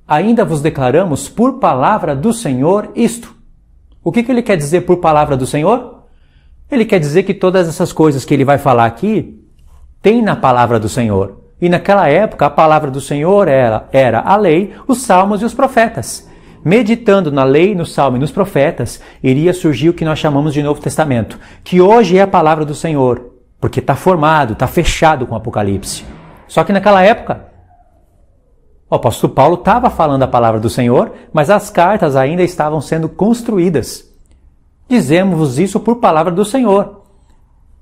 [SPEAKER 1] ainda vos declaramos por palavra do Senhor isto. O que ele quer dizer por palavra do Senhor? Ele quer dizer que todas essas coisas que ele vai falar aqui tem na palavra do Senhor. E naquela época a palavra do Senhor era a lei, os salmos e os profetas. Meditando na lei, no salmo e nos profetas, iria surgir o que nós chamamos de Novo Testamento, que hoje é a palavra do Senhor, porque está formado, está fechado com o Apocalipse. Só que naquela época, o apóstolo Paulo estava falando a palavra do Senhor, mas as cartas ainda estavam sendo construídas. Dizemos-vos isso por palavra do Senhor.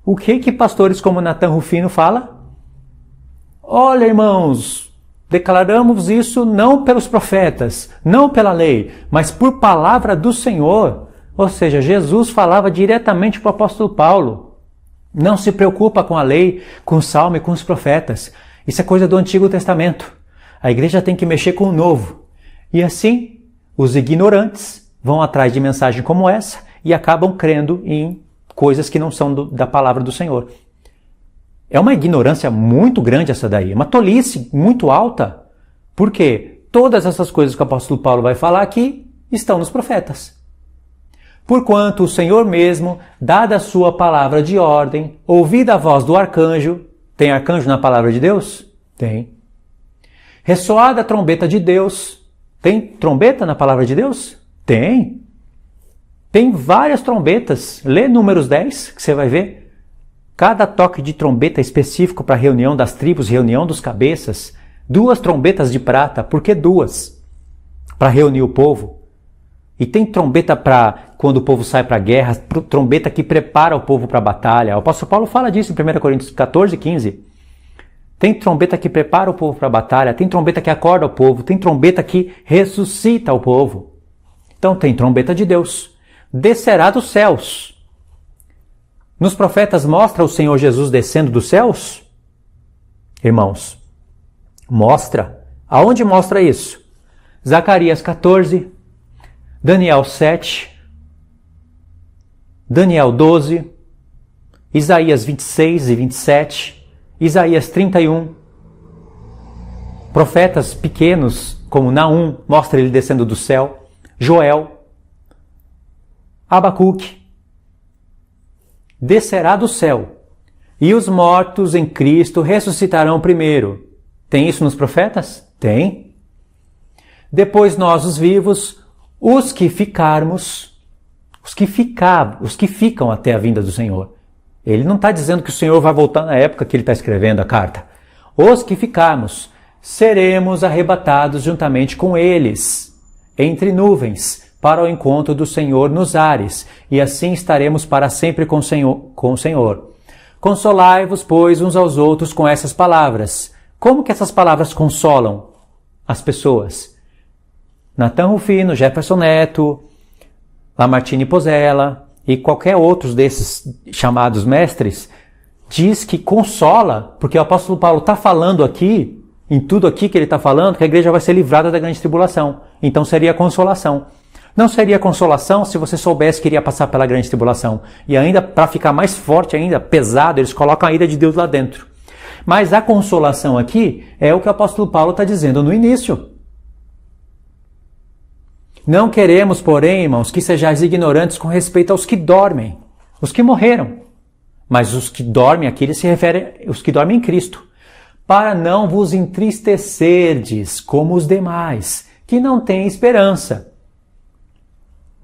[SPEAKER 1] O que pastores como Natan Rufino fala? Olha, irmãos, declaramos isso não pelos profetas, não pela lei, mas por palavra do Senhor. Ou seja, Jesus falava diretamente para o apóstolo Paulo. Não se preocupa com a lei, com o salmo e com os profetas. Isso é coisa do Antigo Testamento. A igreja tem que mexer com o novo. E assim, os ignorantes vão atrás de mensagem como essa e acabam crendo em coisas que não são da palavra do Senhor. É uma ignorância muito grande essa daí, uma tolice muito alta. Porque todas essas coisas que o apóstolo Paulo vai falar aqui estão nos profetas. Porquanto o Senhor mesmo, dada a sua palavra de ordem, ouvida a voz do arcanjo, tem arcanjo na palavra de Deus? Tem. Ressoada a trombeta de Deus. Tem trombeta na palavra de Deus? Tem. Tem várias trombetas. Lê Números 10, que você vai ver. Cada toque de trombeta específico para a reunião das tribos, reunião dos cabeças. 2 trombetas de prata. Por que 2? Para reunir o povo. E tem trombeta para quando o povo sai para a guerra, trombeta que prepara o povo para a batalha. O apóstolo Paulo fala disso em 1 Coríntios 14, 15. Tem trombeta que prepara o povo para a batalha, tem trombeta que acorda o povo, tem trombeta que ressuscita o povo. Então tem trombeta de Deus. Descerá dos céus. Nos profetas mostra o Senhor Jesus descendo dos céus? Irmãos, mostra. Aonde mostra isso? Zacarias 14, Daniel 7, Daniel 12, Isaías 26 e 27, Isaías 31. Profetas pequenos, como Naum, mostra ele descendo do céu. Joel, Abacuque. Descerá do céu, e os mortos em Cristo ressuscitarão primeiro. Tem isso nos profetas? Tem. Depois nós, os vivos, os que ficarmos, os que ficam até a vinda do Senhor. Ele não está dizendo que o Senhor vai voltar na época que ele está escrevendo a carta. Os que ficarmos, seremos arrebatados juntamente com eles, entre nuvens, para o encontro do Senhor nos ares, e assim estaremos para sempre com o Senhor. Consolai-vos, pois, uns aos outros com essas palavras. Como que essas palavras consolam as pessoas? Nathan Rufino, Jefferson Neto, Lamartine Pozella e qualquer outros desses chamados mestres, diz que consola, porque o apóstolo Paulo está falando aqui, em tudo aqui que ele está falando, que a igreja vai ser livrada da grande tribulação. Então seria consolação. Não seria consolação se você soubesse que iria passar pela grande tribulação. E ainda, para ficar mais forte ainda, pesado, eles colocam a ira de Deus lá dentro. Mas a consolação aqui é o que o apóstolo Paulo está dizendo no início. Não queremos, porém, irmãos, que sejais ignorantes com respeito aos que dormem, os que morreram. Mas os que dormem aqui, ele se refere aos que dormem em Cristo. Para não vos entristecerdes como os demais, que não têm esperança.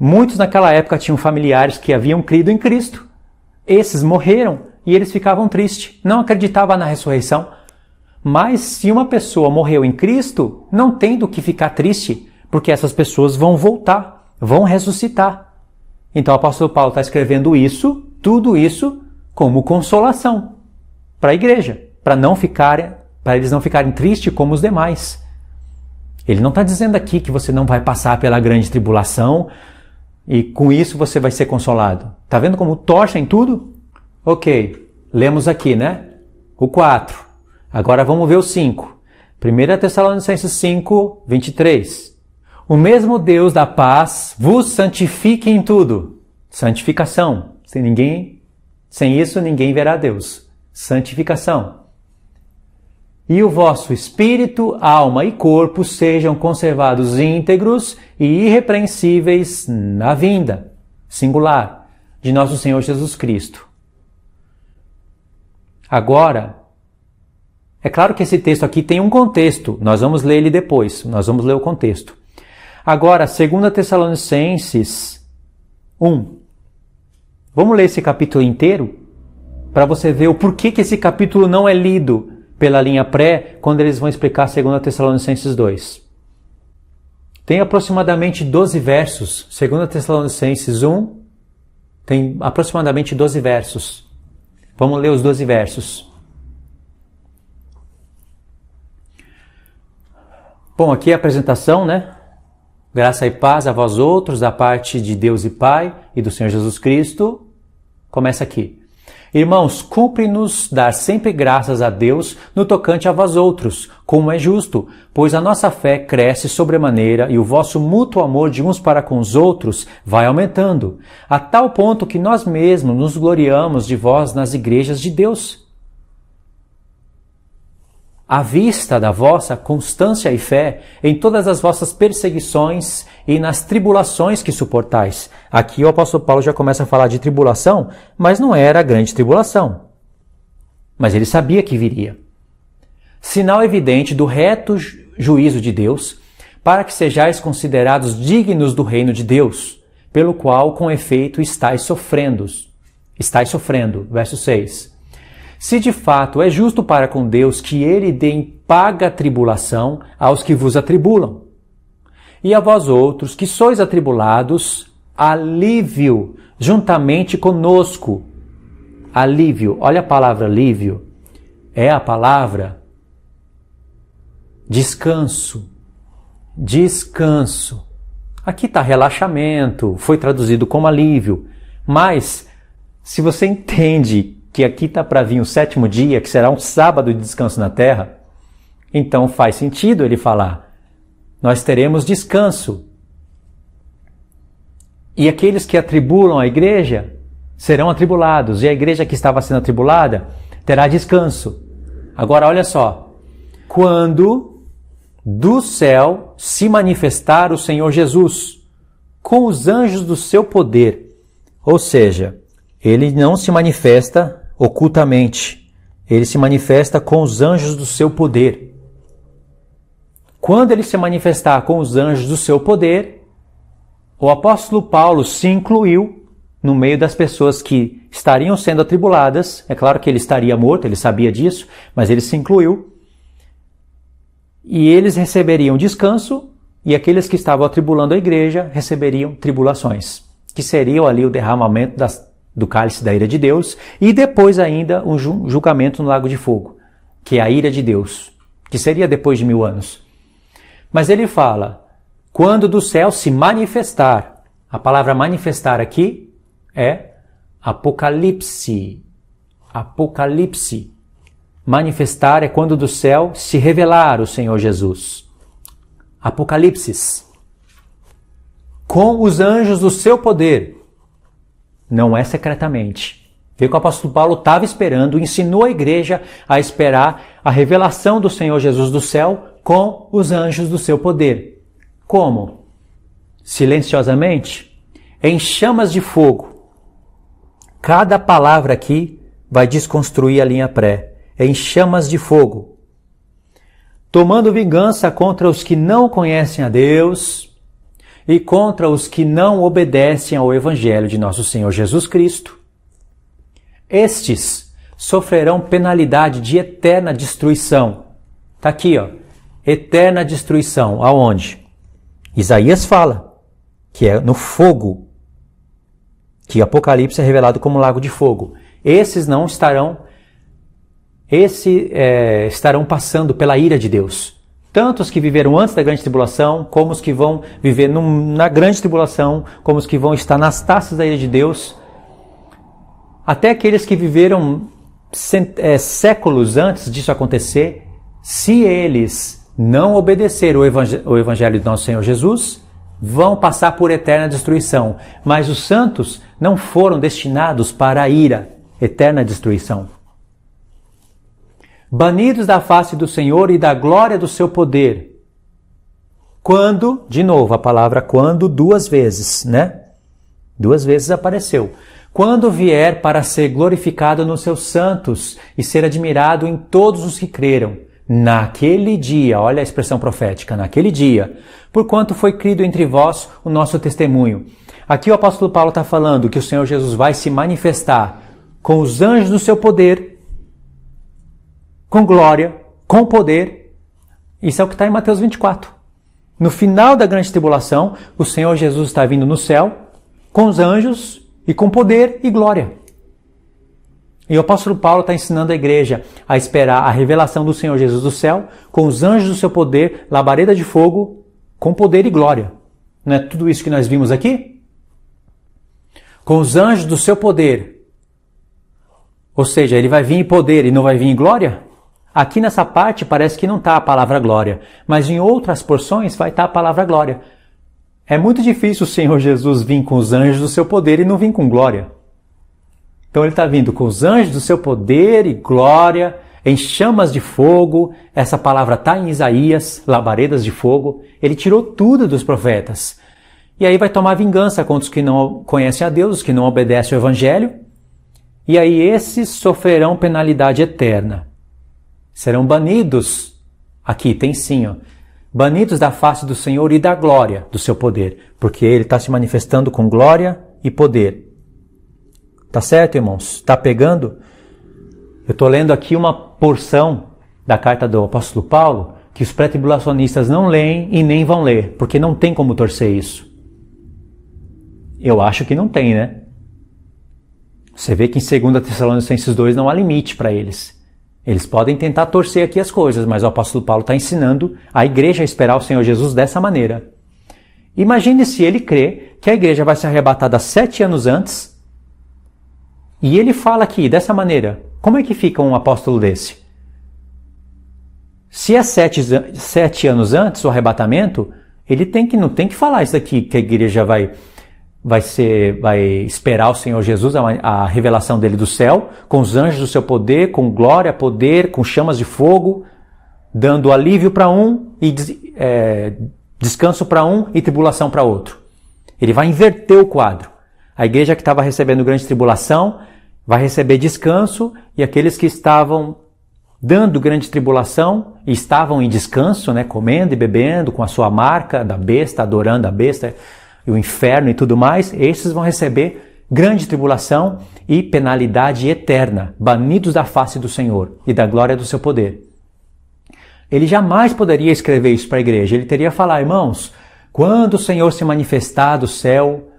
[SPEAKER 1] Muitos naquela época tinham familiares que haviam crido em Cristo. Esses morreram e eles ficavam tristes, não acreditavam na ressurreição. Mas se uma pessoa morreu em Cristo, não tem do que ficar triste, porque essas pessoas vão voltar, vão ressuscitar. Então o apóstolo Paulo está escrevendo isso, tudo isso, como consolação para a igreja, para eles não ficarem tristes como os demais. Ele não está dizendo aqui que você não vai passar pela grande tribulação e com isso você vai ser consolado. Está vendo como torce em tudo? Ok, lemos aqui, né? O 4. Agora vamos ver o 5. 1 Tessalonicenses 5, 23. O mesmo Deus da paz vos santifique em tudo. Santificação. Sem isso ninguém verá Deus. Santificação. E o vosso espírito, alma e corpo sejam conservados íntegros e irrepreensíveis na vinda, singular, de nosso Senhor Jesus Cristo. Agora, é claro que esse texto aqui tem um contexto, nós vamos ler ele depois, nós vamos ler o contexto. Agora, 2 Tessalonicenses 1. Vamos ler esse capítulo inteiro para você ver o porquê que esse capítulo não é lido pela linha pré, quando eles vão explicar 2 Tessalonicenses 2. Tem aproximadamente 12 versos. 2 Tessalonicenses 1 tem aproximadamente 12 versos. Vamos ler os 12 versos. Bom, aqui é a apresentação, né? Graça e paz a vós outros, da parte de Deus e Pai e do Senhor Jesus Cristo. Começa aqui. Irmãos, cumpre-nos dar sempre graças a Deus no tocante a vós outros, como é justo, pois a nossa fé cresce sobremaneira e o vosso mútuo amor de uns para com os outros vai aumentando, a tal ponto que nós mesmos nos gloriamos de vós nas igrejas de Deus. À vista da vossa constância e fé em todas as vossas perseguições e nas tribulações que suportais. Aqui o apóstolo Paulo já começa a falar de tribulação, mas não era a grande tribulação. Mas ele sabia que viria. Sinal evidente do reto juízo de Deus, para que sejais considerados dignos do reino de Deus, pelo qual, com efeito, estáis sofrendo. Verso 6. Se de fato é justo para com Deus que ele dê em paga tribulação aos que vos atribulam, E a vós outros, que sois atribulados, alívio juntamente conosco. Alívio, olha a palavra alívio, é a palavra descanso. Descanso. Aqui está relaxamento, foi traduzido como alívio, mas se você entende que aqui está para vir o 7º dia, que será um sábado de descanso na terra, então faz sentido ele falar, nós teremos descanso. E aqueles que atribulam a igreja serão atribulados, e a igreja que estava sendo atribulada terá descanso. Agora olha só, quando do céu se manifestar o Senhor Jesus com os anjos do seu poder, ou seja, ele não se manifesta ocultamente, ele se manifesta com os anjos do seu poder. Quando ele se manifestar com os anjos do seu poder, o apóstolo Paulo se incluiu no meio das pessoas que estariam sendo atribuladas. É claro que ele estaria morto, ele sabia disso, mas ele se incluiu. E eles receberiam descanso, e aqueles que estavam atribulando a igreja receberiam tribulações, que seriam ali o derramamento do cálice da ira de Deus, e depois ainda um julgamento no lago de fogo, que é a ira de Deus, que seria depois de 1000 anos. Mas ele fala, quando do céu se manifestar, a palavra manifestar aqui é Apocalipse. Apocalipse. Manifestar é quando do céu se revelar o Senhor Jesus. Apocalipse. Com os anjos do seu poder. Não é secretamente. Vê que o apóstolo Paulo estava esperando, ensinou a igreja a esperar a revelação do Senhor Jesus do céu com os anjos do seu poder. Como? Silenciosamente, em chamas de fogo. Cada palavra aqui vai desconstruir a linha pré. Em chamas de fogo. Tomando vingança contra os que não conhecem a Deus e contra os que não obedecem ao Evangelho de nosso Senhor Jesus Cristo. Estes sofrerão penalidade de eterna destruição. Está aqui, ó. Eterna destruição. Aonde? Isaías fala que é no fogo, que Apocalipse é revelado como lago de fogo. Esses não estarão, estarão passando pela ira de Deus. Tanto os que viveram antes da grande tribulação, como os que vão viver na grande tribulação, como os que vão estar nas taças da ira de Deus, até aqueles que viveram séculos antes disso acontecer, se eles não obedecer o Evangelho de nosso Senhor Jesus, vão passar por eterna destruição. Mas os santos não foram destinados para a ira, eterna destruição. Banidos da face do Senhor e da glória do seu poder. Quando, de novo, a palavra quando 2 vezes, né? 2 vezes apareceu. Quando vier para ser glorificado nos seus santos e ser admirado em todos os que creram. Naquele dia, olha a expressão profética, naquele dia, porquanto foi crido entre vós o nosso testemunho. Aqui o apóstolo Paulo está falando que o Senhor Jesus vai se manifestar com os anjos do seu poder, com glória, com poder. Isso é o que está em Mateus 24. No final da grande tribulação, o Senhor Jesus está vindo no céu, com os anjos e com poder e glória. E o apóstolo Paulo está ensinando a igreja a esperar a revelação do Senhor Jesus do céu, com os anjos do seu poder, labareda de fogo, com poder e glória. Não é tudo isso que nós vimos aqui? Com os anjos do seu poder. Ou seja, ele vai vir em poder e não vai vir em glória? Aqui nessa parte parece que não está a palavra glória, mas em outras porções vai estar a palavra glória. É muito difícil o Senhor Jesus vir com os anjos do seu poder e não vir com glória. Então ele está vindo com os anjos do seu poder e glória, em chamas de fogo. Essa palavra está em Isaías, labaredas de fogo. Ele tirou tudo dos profetas. E aí vai tomar vingança contra os que não conhecem a Deus, os que não obedecem ao Evangelho. E aí esses sofrerão penalidade eterna. Serão banidos, aqui tem sim, ó, banidos da face do Senhor e da glória do seu poder. Porque ele está se manifestando com glória e poder. Tá certo, irmãos? Tá pegando? Eu estou lendo aqui uma porção da carta do apóstolo Paulo que os pré-tribulacionistas não leem e nem vão ler, porque não tem como torcer isso. Eu acho que não tem, né? Você vê que em 2 Tessalonicenses 2 não há limite para eles. Eles podem tentar torcer aqui as coisas, mas o apóstolo Paulo está ensinando a igreja a esperar o Senhor Jesus dessa maneira. Imagine se ele crê que a igreja vai ser arrebatada 7 anos antes, e ele fala aqui dessa maneira. Como é que fica um apóstolo desse? Se é 7 anos antes o arrebatamento, ele não tem que falar isso daqui, que a igreja vai esperar o Senhor Jesus, a revelação dele do céu, com os anjos do seu poder, com glória, poder, com chamas de fogo, dando alívio para um e descanso para um e tribulação para outro. Ele vai inverter o quadro. A igreja que estava recebendo grande tribulação vai receber descanso, e aqueles que estavam dando grande tribulação e estavam em descanso, né, comendo e bebendo com a sua marca da besta, adorando a besta, o inferno e tudo mais, esses vão receber grande tribulação e penalidade eterna, banidos da face do Senhor e da glória do seu poder. Ele jamais poderia escrever isso para a igreja. Ele teria que falar: irmãos, quando o Senhor se manifestar do céu,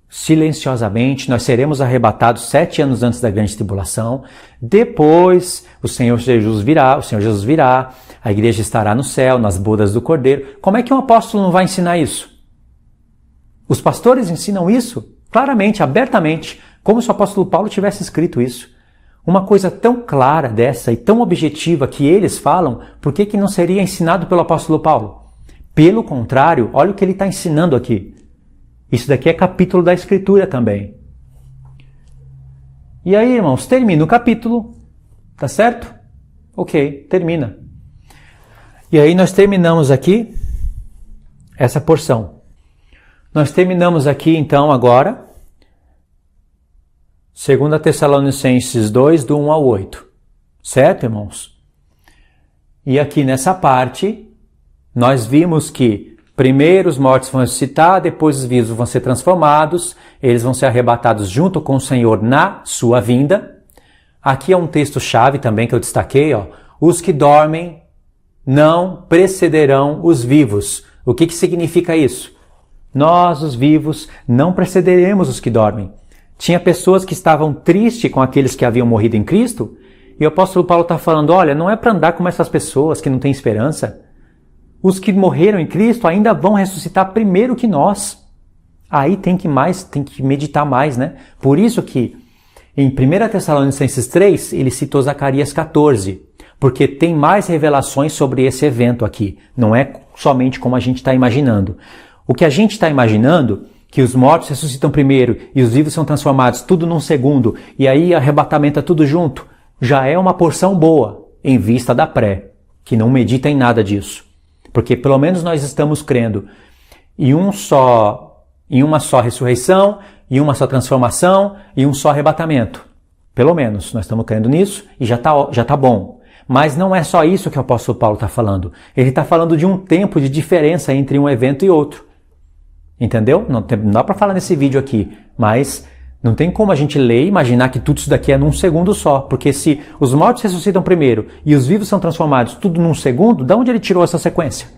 [SPEAKER 1] silenciosamente, nós seremos arrebatados 7 anos antes da grande tribulação. Depois, o Senhor Jesus virá, a igreja estará no céu, nas bodas do Cordeiro. Como é que um apóstolo não vai ensinar isso? Os pastores ensinam isso claramente, abertamente, como se o apóstolo Paulo tivesse escrito isso. Uma coisa tão clara dessa e tão objetiva que eles falam, por que não seria ensinado pelo apóstolo Paulo? Pelo contrário, olha o que ele está ensinando aqui. Isso daqui é capítulo da Escritura também. E aí, irmãos, termina o capítulo, tá certo? Ok, termina. E aí nós terminamos aqui essa porção. Nós terminamos aqui, então, agora, 2 Tessalonicenses 2, do 1 ao 8. Certo, irmãos? E aqui nessa parte, nós vimos que primeiro os mortos vão ressuscitar, depois os vivos vão ser transformados, eles vão ser arrebatados junto com o Senhor na sua vinda. Aqui é um texto-chave também que eu destaquei, ó. Os que dormem não precederão os vivos. O que significa isso? Nós, os vivos, não precederemos os que dormem. Tinha pessoas que estavam tristes com aqueles que haviam morrido em Cristo, e o apóstolo Paulo está falando: olha, não é para andar como essas pessoas que não têm esperança. Os que morreram em Cristo ainda vão ressuscitar primeiro que nós. Aí tem que meditar mais, né? Por isso que em 1 Tessalonicenses 3, ele citou Zacarias 14, porque tem mais revelações sobre esse evento aqui. Não é somente como a gente está imaginando. O que a gente está imaginando, que os mortos ressuscitam primeiro e os vivos são transformados tudo num segundo, e aí arrebatamento é tudo junto, já é uma porção boa em vista da pré, que não medita em nada disso. Porque pelo menos nós estamos crendo em uma só ressurreição, em uma só transformação e um só arrebatamento. Pelo menos nós estamos crendo nisso e já tá bom. Mas não é só isso que o apóstolo Paulo está falando. Ele está falando de um tempo de diferença entre um evento e outro. Entendeu? Não dá para falar nesse vídeo aqui, mas não tem como a gente ler e imaginar que tudo isso daqui é num segundo só, porque se os mortos ressuscitam primeiro e os vivos são transformados tudo num segundo, de onde ele tirou essa sequência?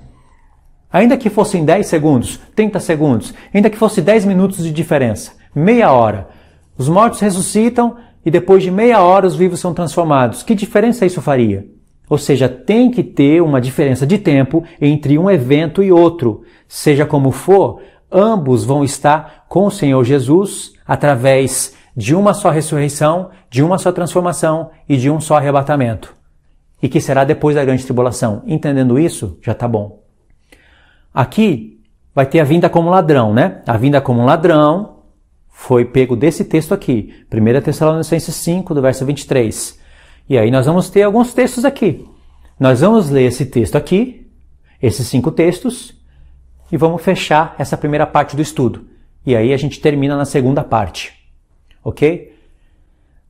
[SPEAKER 1] Ainda que fossem 10 segundos, 30 segundos, ainda que fosse 10 minutos de diferença, meia hora, os mortos ressuscitam e depois de meia hora os vivos são transformados. Que diferença isso faria? Ou seja, tem que ter uma diferença de tempo entre um evento e outro. Seja como for, ambos vão estar com o Senhor Jesus através de uma só ressurreição, de uma só transformação e de um só arrebatamento. E que será depois da grande tribulação. Entendendo isso, já está bom. Aqui vai ter a vinda como ladrão, né? A vinda como ladrão foi pego desse texto aqui. 1 Tessalonicenses 5, do verso 23. E aí nós vamos ter alguns textos aqui. Nós vamos ler esse texto aqui, esses 5 textos, e vamos fechar essa primeira parte do estudo. E aí a gente termina na segunda parte. Ok?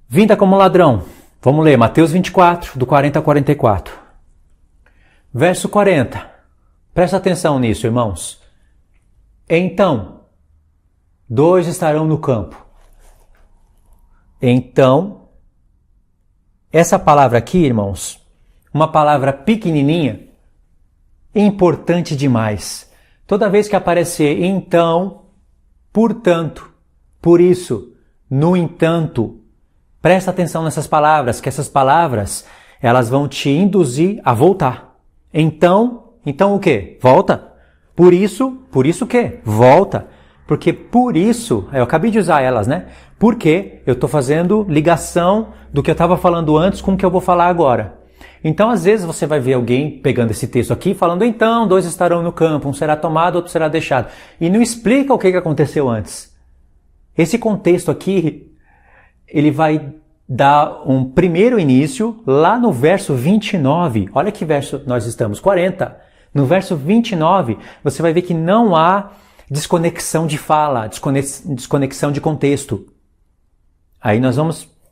[SPEAKER 1] Vinda como ladrão. Vamos ler Mateus 24, do 40 a 44. Verso 40. Presta atenção nisso, irmãos. Então, 2 estarão no campo. Então, essa palavra aqui, irmãos, uma palavra pequenininha, importante demais. Toda vez que aparecer então, portanto, por isso, no entanto, presta atenção nessas palavras, que essas palavras, elas vão te induzir a voltar. Então o quê? Volta. Por isso o quê? Volta. Porque por isso, eu acabei de usar elas, né? Porque eu estou fazendo ligação do que eu estava falando antes com o que eu vou falar agora. Então, às vezes, você vai ver alguém pegando esse texto aqui, falando, então, 2 estarão no campo, um será tomado, outro será deixado. E não explica o que aconteceu antes. Esse contexto aqui, ele vai dar um primeiro início lá no verso 29. Olha que verso nós estamos, 40. No verso 29, você vai ver que não há desconexão de fala, desconexão de contexto. Aí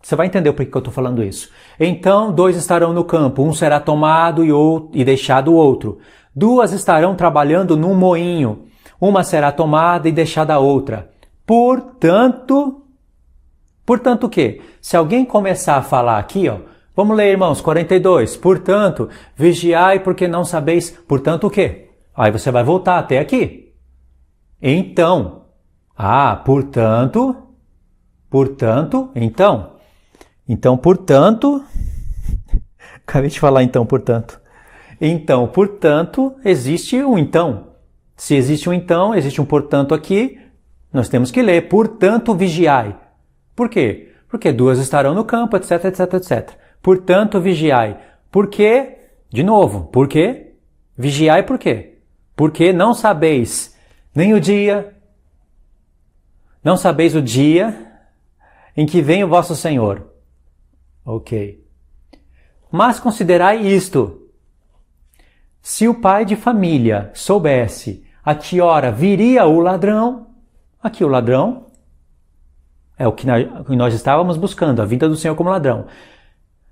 [SPEAKER 1] você vai entender por que eu estou falando isso. Então, 2 estarão no campo, um será tomado e deixado o outro. 2 estarão trabalhando num moinho, uma será tomada e deixada a outra. Portanto o quê? Se alguém começar a falar aqui, ó, vamos ler, irmãos, 42. Portanto, vigiai porque não sabeis. Portanto o quê? Aí você vai voltar até aqui. Então. Então, portanto. Acabei de falar então, portanto. Então, portanto, existe um então. Se existe um então, existe um portanto aqui, nós temos que ler. Portanto, vigiai. Por quê? Porque 2 estarão no campo, etc, etc, etc. Portanto, vigiai. Por quê? De novo, por quê? Vigiai por quê? Porque não sabeis nem o dia, não sabeis o dia em que vem o vosso Senhor. Ok. Mas considerai isto. Se o pai de família soubesse a que hora viria o ladrão, aqui o ladrão é o que nós estávamos buscando, a vinda do Senhor como ladrão.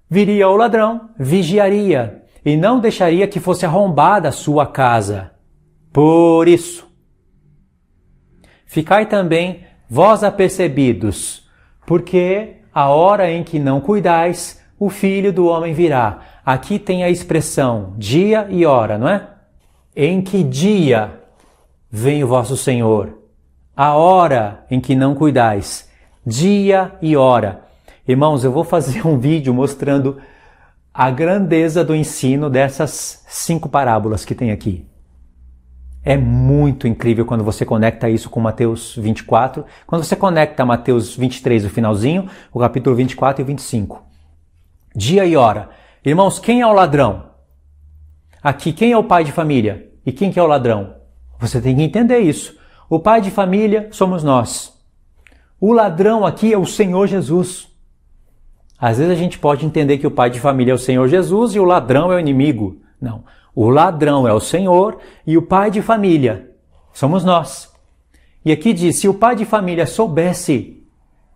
[SPEAKER 1] Viria o ladrão, vigiaria, e não deixaria que fosse arrombada a sua casa. Por isso, ficai também vós apercebidos, porque a hora em que não cuidais, o Filho do Homem virá. Aqui tem a expressão dia e hora, não é? Em que dia vem o vosso Senhor? A hora em que não cuidais. Dia e hora. Irmãos, eu vou fazer um vídeo mostrando a grandeza do ensino dessas 5 parábolas que tem aqui. É muito incrível quando você conecta isso com Mateus 24. Quando você conecta Mateus 23, o finalzinho, o capítulo 24 e 25. Dia e hora. Irmãos, quem é o ladrão? Aqui, quem é o pai de família? E quem que é o ladrão? Você tem que entender isso. O pai de família somos nós. O ladrão aqui é o Senhor Jesus. Às vezes a gente pode entender que o pai de família é o Senhor Jesus e o ladrão é o inimigo. Não. O ladrão é o Senhor e o pai de família somos nós. E aqui diz, se o pai de família soubesse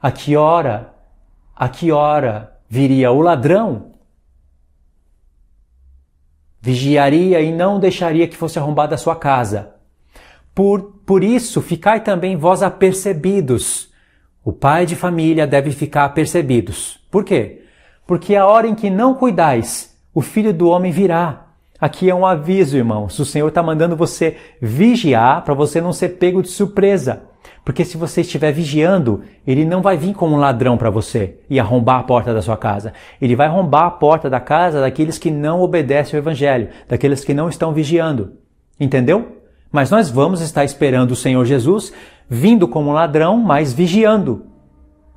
[SPEAKER 1] a que hora viria o ladrão, vigiaria e não deixaria que fosse arrombada a sua casa. Por isso, ficai também vós apercebidos. O pai de família deve ficar apercebidos. Por quê? Porque a hora em que não cuidais, o Filho do Homem virá. Aqui é um aviso, irmãos. O Senhor está mandando você vigiar para você não ser pego de surpresa. Porque se você estiver vigiando, ele não vai vir como um ladrão para você e arrombar a porta da sua casa. Ele vai arrombar a porta da casa daqueles que não obedecem ao Evangelho, daqueles que não estão vigiando. Entendeu? Mas nós vamos estar esperando o Senhor Jesus vindo como um ladrão, mas vigiando.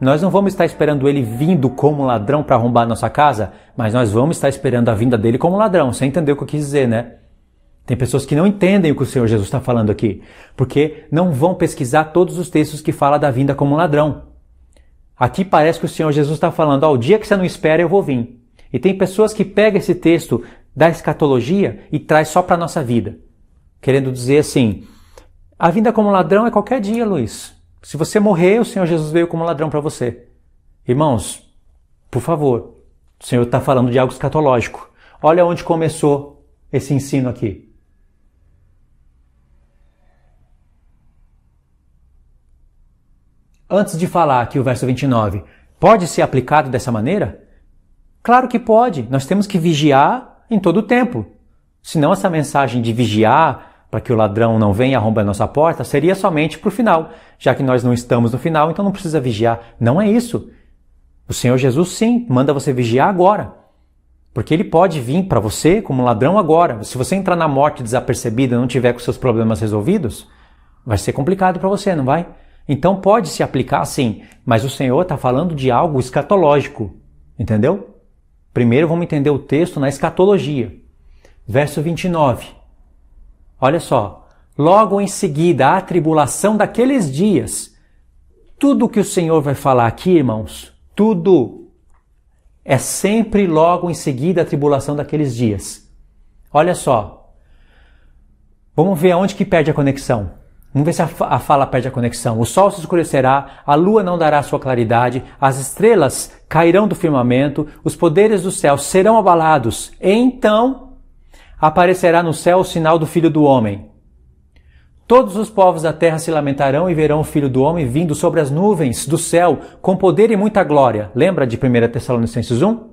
[SPEAKER 1] Nós não vamos estar esperando ele vindo como um ladrão para arrombar a nossa casa, mas nós vamos estar esperando a vinda dele como um ladrão. Você entendeu o que eu quis dizer, né? Tem pessoas que não entendem o que o Senhor Jesus está falando aqui, porque não vão pesquisar todos os textos que falam da vinda como um ladrão. Aqui parece que o Senhor Jesus está falando, o dia que você não espera eu vou vir. E tem pessoas que pegam esse texto da escatologia e traz só para a nossa vida. Querendo dizer assim, a vinda como ladrão é qualquer dia, Luiz. Se você morrer, o Senhor Jesus veio como ladrão para você. Irmãos, por favor, o Senhor está falando de algo escatológico. Olha onde começou esse ensino aqui. Antes de falar aqui o verso 29, pode ser aplicado dessa maneira? Claro que pode. Nós temos que vigiar em todo o tempo. Senão essa mensagem de vigiar para que o ladrão não venha arrombar a nossa porta seria somente para o final. Já que nós não estamos no final, então não precisa vigiar. Não é isso. O Senhor Jesus sim manda você vigiar agora. Porque Ele pode vir para você como ladrão agora. Se você entrar na morte desapercebida e não tiver com seus problemas resolvidos, vai ser complicado para você, não vai? Então pode se aplicar sim, mas o Senhor está falando de algo escatológico, entendeu? Primeiro vamos entender o texto na escatologia. Verso 29. Olha só. Logo em seguida, a tribulação daqueles dias. Tudo que o Senhor vai falar aqui, irmãos, tudo é sempre logo em seguida a tribulação daqueles dias. Olha só. Vamos ver aonde que perde a conexão. Vamos ver se a fala perde a conexão. O sol se escurecerá, a lua não dará sua claridade, as estrelas cairão do firmamento, os poderes do céu serão abalados. Então aparecerá no céu o sinal do Filho do Homem. Todos os povos da terra se lamentarão e verão o Filho do Homem vindo sobre as nuvens do céu com poder e muita glória. Lembra de 1 Tessalonicenses 1?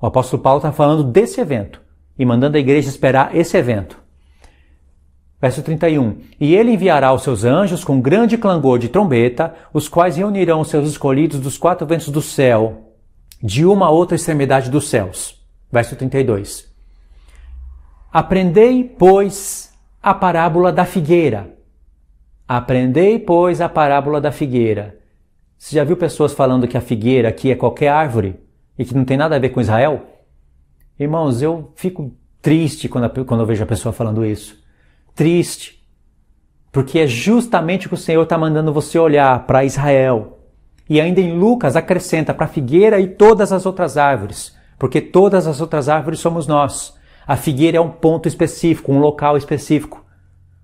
[SPEAKER 1] O apóstolo Paulo está falando desse evento e mandando a igreja esperar esse evento. Verso 31. E ele enviará os seus anjos com grande clangor de trombeta, os quais reunirão os seus escolhidos dos quatro ventos do céu, de uma a outra extremidade dos céus. Verso 32. Aprendei, pois, a parábola da figueira. Aprendei, pois, a parábola da figueira. Você já viu pessoas falando que a figueira aqui é qualquer árvore e que não tem nada a ver com Israel? Irmãos, eu fico triste quando eu vejo a pessoa falando isso. Triste, porque é justamente o que o Senhor está mandando você olhar para Israel. E ainda em Lucas acrescenta para a figueira e todas as outras árvores, porque todas as outras árvores somos nós. A figueira é um ponto específico, um local específico,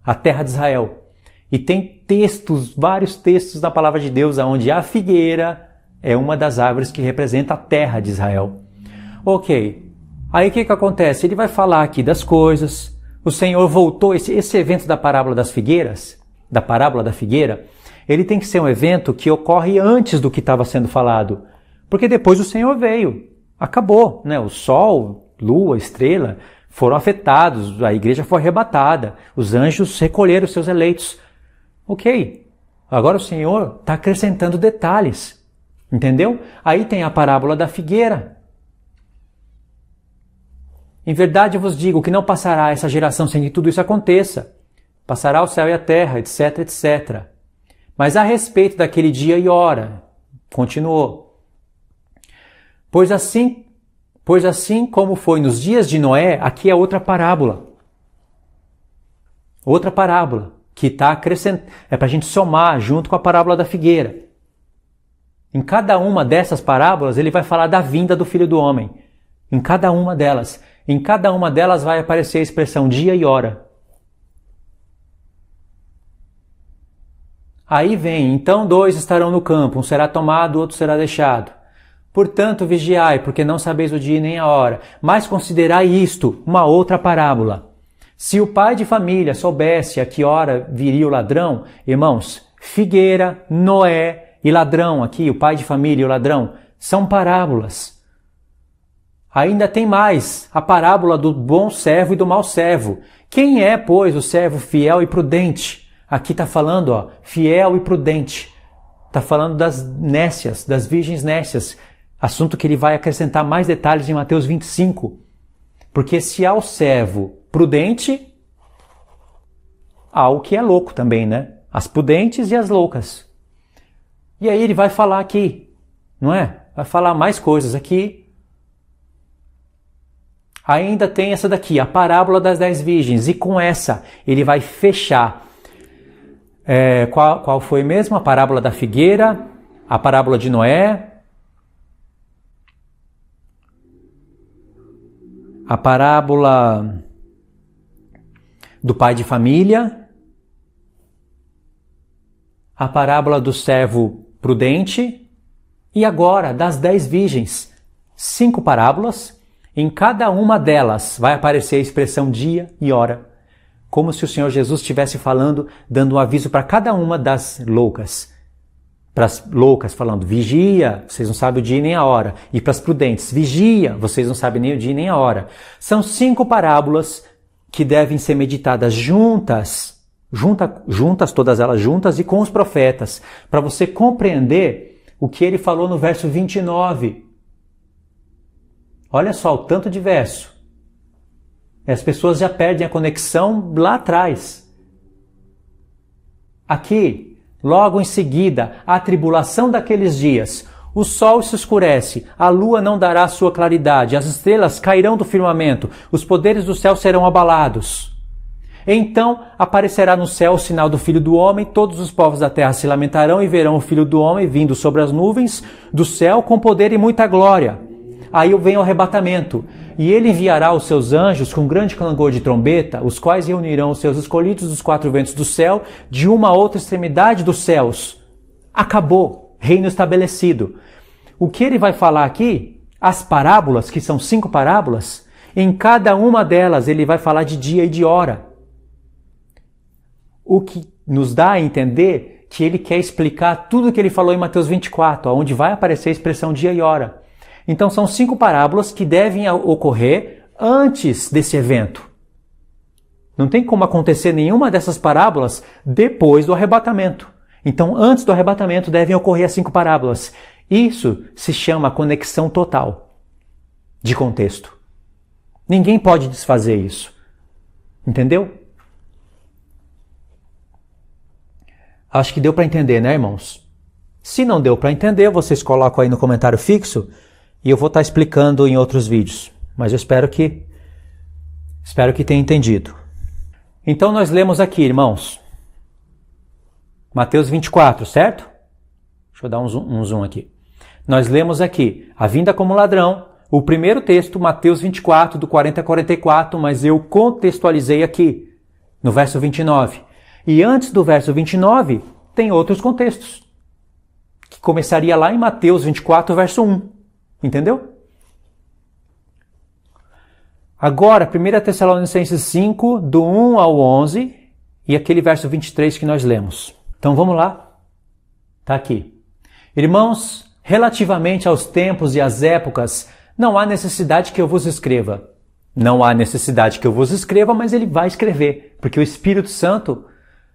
[SPEAKER 1] a terra de Israel. E tem textos, vários textos da palavra de Deus, onde a figueira é uma das árvores que representa a terra de Israel. Ok, aí o que acontece? Ele vai falar aqui das coisas. O Senhor voltou, esse evento da parábola das figueiras, da parábola da figueira, ele tem que ser um evento que ocorre antes do que estava sendo falado. Porque depois o Senhor veio, acabou, né? O sol, lua, estrela foram afetados, a igreja foi arrebatada, os anjos recolheram os seus eleitos. Ok, agora o Senhor está acrescentando detalhes, entendeu? Aí tem a parábola da figueira. Em verdade eu vos digo que não passará essa geração sem que tudo isso aconteça. Passará o céu e a terra, etc, etc. Mas a respeito daquele dia e hora, continuou. Pois assim como foi nos dias de Noé, aqui é outra parábola. Outra parábola, que está acrescentando, é para a gente somar junto com a parábola da figueira. Em cada uma dessas parábolas, ele vai falar da vinda do Filho do Homem. Em cada uma delas. Em cada uma delas vai aparecer a expressão dia e hora. Aí vem, então 2 estarão no campo, um será tomado, o outro será deixado. Portanto, vigiai, porque não sabeis o dia nem a hora. Mas considerai isto, uma outra parábola. Se o pai de família soubesse a que hora viria o ladrão, irmãos, figueira, Noé e ladrão aqui, o pai de família e o ladrão, são parábolas. Ainda tem mais, a parábola do bom servo e do mau servo. Quem é, pois, o servo fiel e prudente? Aqui está falando, ó, fiel e prudente. Está falando das nécias, das virgens nécias. Assunto que ele vai acrescentar mais detalhes em Mateus 25. Porque se há o servo prudente, há o que é louco também, né? As prudentes e as loucas. E aí ele vai falar aqui, não é? Vai falar mais coisas aqui. Ainda tem essa daqui, a parábola das 10 virgens. E com essa ele vai fechar. Qual foi mesmo? A parábola da figueira, a parábola de Noé, a parábola do pai de família, a parábola do servo prudente e agora das 10 virgens. 5 parábolas. Em cada uma delas vai aparecer a expressão dia e hora, como se o Senhor Jesus estivesse falando, dando um aviso para cada uma das loucas. Para as loucas falando, vigia, vocês não sabem o dia nem a hora. E para as prudentes, vigia, vocês não sabem nem o dia nem a hora. São 5 parábolas que devem ser meditadas juntas, todas elas juntas e com os profetas, para você compreender o que ele falou no verso 29. Olha só o tanto de verso. As pessoas já perdem a conexão lá atrás. Aqui, logo em seguida, a tribulação daqueles dias, o sol se escurece, a lua não dará sua claridade, as estrelas cairão do firmamento, os poderes do céu serão abalados. Então aparecerá no céu o sinal do Filho do Homem, todos os povos da terra se lamentarão e verão o Filho do Homem vindo sobre as nuvens do céu com poder e muita glória. Aí vem o arrebatamento, e ele enviará os seus anjos com grande clangor de trombeta, os quais reunirão os seus escolhidos dos 4 ventos do céu, de uma a outra extremidade dos céus. Acabou, reino estabelecido. O que ele vai falar aqui, as parábolas, que são 5 parábolas, em cada uma delas ele vai falar de dia e de hora. O que nos dá a entender que ele quer explicar tudo o que ele falou em Mateus 24, onde vai aparecer a expressão dia e hora. Então são 5 parábolas que devem ocorrer antes desse evento. Não tem como acontecer nenhuma dessas parábolas depois do arrebatamento. Então antes do arrebatamento devem ocorrer as 5 parábolas. Isso se chama conexão total de contexto. Ninguém pode desfazer isso. Entendeu? Acho que deu para entender, né, irmãos? Se não deu para entender, vocês colocam aí no comentário fixo. E eu vou estar explicando em outros vídeos, mas eu espero que tenha entendido. Então nós lemos aqui, irmãos, Mateus 24, certo? Deixa eu dar um zoom aqui. Nós lemos aqui, a vinda como ladrão, o primeiro texto, Mateus 24, do 40 a 44, mas eu contextualizei aqui, no verso 29. E antes do verso 29, tem outros contextos, que começaria lá em Mateus 24, verso 1. Entendeu? Agora, 1 Tessalonicenses 5, do 1 ao 11, e aquele verso 23 que nós lemos. Então vamos lá. Está aqui. Irmãos, relativamente aos tempos e às épocas, não há necessidade que eu vos escreva. Não há necessidade que eu vos escreva, mas ele vai escrever, porque o Espírito Santo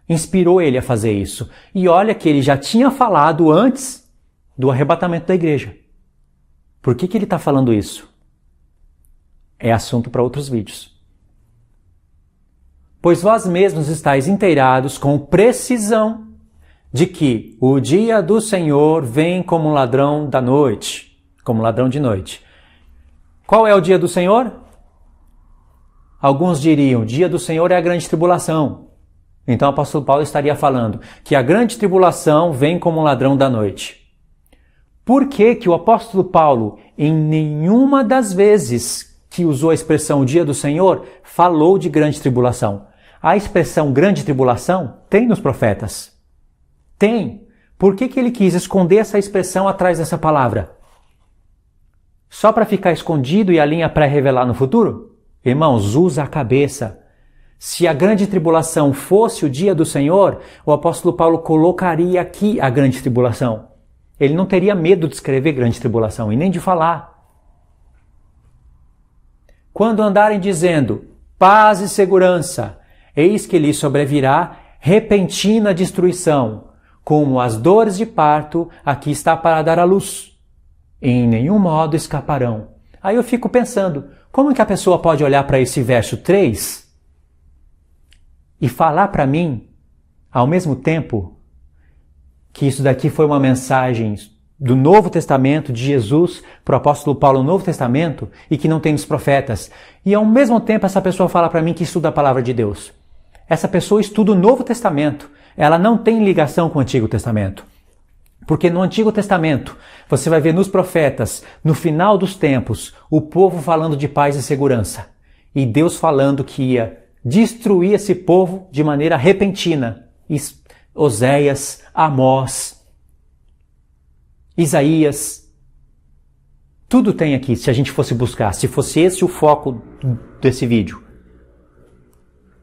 [SPEAKER 1] inspirou ele a fazer isso. E olha que ele já tinha falado antes do arrebatamento da igreja. Por que ele está falando isso? É assunto para outros vídeos. Pois vós mesmos estáis inteirados com precisão de que o dia do Senhor vem como um ladrão da noite, como ladrão de noite. Qual é o dia do Senhor? Alguns diriam, o dia do Senhor é a grande tribulação. Então o apóstolo Paulo estaria falando que a grande tribulação vem como um ladrão da noite. Por que que o apóstolo Paulo, em nenhuma das vezes que usou a expressão dia do Senhor, falou de grande tribulação? A expressão grande tribulação tem nos profetas. Tem. Por que que ele quis esconder essa expressão atrás dessa palavra? Só para ficar escondido e a linha pré-revelar no futuro? Irmãos, usa a cabeça. Se a grande tribulação fosse o dia do Senhor, o apóstolo Paulo colocaria aqui a grande tribulação. Ele não teria medo de escrever grande tribulação e nem de falar. Quando andarem dizendo paz e segurança, eis que lhes sobrevirá repentina destruição, como as dores de parto, aqui está para dar à luz. Em nenhum modo escaparão. Aí eu fico pensando, como que a pessoa pode olhar para esse verso 3 e falar para mim, ao mesmo tempo, que isso daqui foi uma mensagem do Novo Testamento, de Jesus, para o apóstolo Paulo no Novo Testamento, e que não tem nos profetas. E ao mesmo tempo essa pessoa fala para mim que estuda a palavra de Deus. Essa pessoa estuda o Novo Testamento. Ela não tem ligação com o Antigo Testamento. Porque no Antigo Testamento, você vai ver nos profetas, no final dos tempos, o povo falando de paz e segurança. E Deus falando que ia destruir esse povo de maneira repentina. Oséias, Amós, Isaías, tudo tem aqui, se a gente fosse buscar, se fosse esse o foco desse vídeo.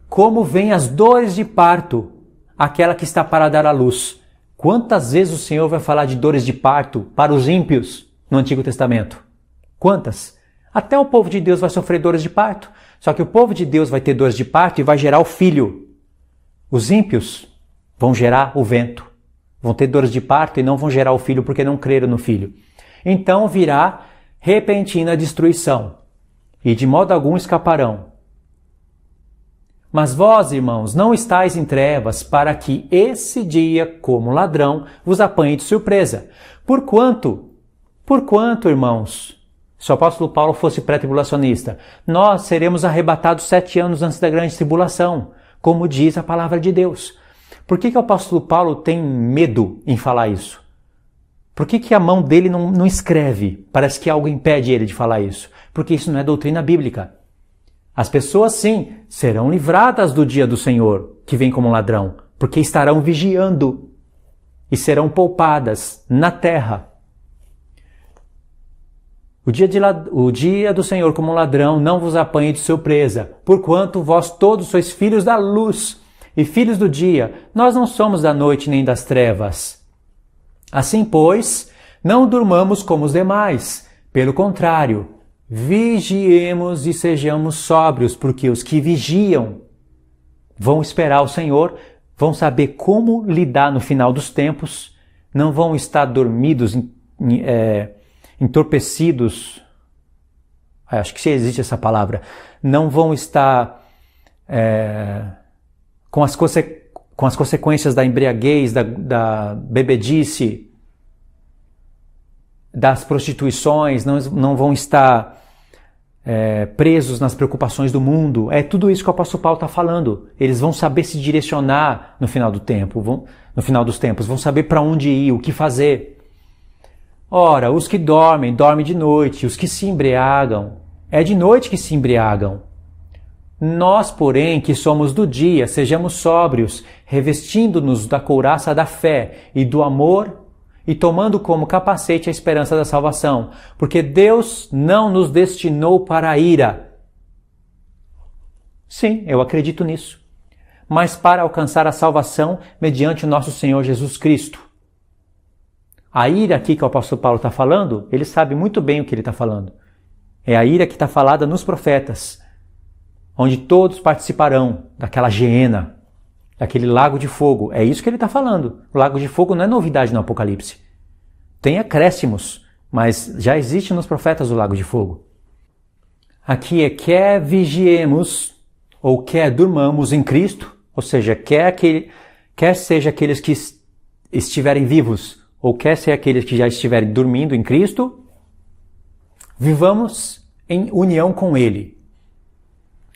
[SPEAKER 1] Como vem as dores de parto, aquela que está para dar à luz. Quantas vezes o Senhor vai falar de dores de parto para os ímpios no Antigo Testamento? Quantas? Até o povo de Deus vai sofrer dores de parto. Só que o povo de Deus vai ter dores de parto e vai gerar o filho. Os ímpios vão gerar o vento. Vão ter dores de parto e não vão gerar o filho porque não creram no filho. Então virá repentina destruição, e de modo algum escaparão. Mas vós, irmãos, não estáis em trevas, para que esse dia, como ladrão, vos apanhe de surpresa. Porquanto, irmãos, se o apóstolo Paulo fosse pré-tribulacionista, nós seremos arrebatados 7 anos antes da grande tribulação, como diz a palavra de Deus. Por que o apóstolo Paulo tem medo em falar isso? Por que a mão dele não escreve? Parece que algo impede ele de falar isso. Porque isso não é doutrina bíblica. As pessoas, sim, serão livradas do dia do Senhor, que vem como um ladrão, porque estarão vigiando e serão poupadas na terra. O dia do Senhor como um ladrão não vos apanhe de surpresa, porquanto vós todos sois filhos da luz e filhos do dia. Nós não somos da noite nem das trevas. Assim, pois, não durmamos como os demais. Pelo contrário, vigiemos e sejamos sóbrios, porque os que vigiam vão esperar o Senhor, vão saber como lidar no final dos tempos, não vão estar dormidos, entorpecidos, acho que existe essa palavra, não vão estar com as consequências da embriaguez, da bebedice, das prostituições, não vão estar presos nas preocupações do mundo. É tudo isso que o apóstolo Paulo está falando. Eles vão saber se direcionar no final do tempo, no final dos tempos, vão saber para onde ir, o que fazer. Ora, os que dormem de noite, os que se embriagam, é de noite que se embriagam. Nós, porém, que somos do dia, sejamos sóbrios, revestindo-nos da couraça da fé e do amor e tomando como capacete a esperança da salvação, porque Deus não nos destinou para a ira. Sim, eu acredito nisso. Mas para alcançar a salvação mediante o nosso Senhor Jesus Cristo. A ira aqui que o apóstolo Paulo está falando, ele sabe muito bem o que ele está falando. É a ira que está falada nos profetas, onde todos participarão daquela geena, daquele lago de fogo. É isso que ele está falando. O lago de fogo não é novidade no Apocalipse. Tem acréscimos, mas já existe nos profetas o lago de fogo. Aqui é quer vigiemos ou quer durmamos em Cristo, ou seja, quer seja aqueles que estiverem vivos ou quer ser aqueles que já estiverem dormindo em Cristo, vivamos em união com Ele.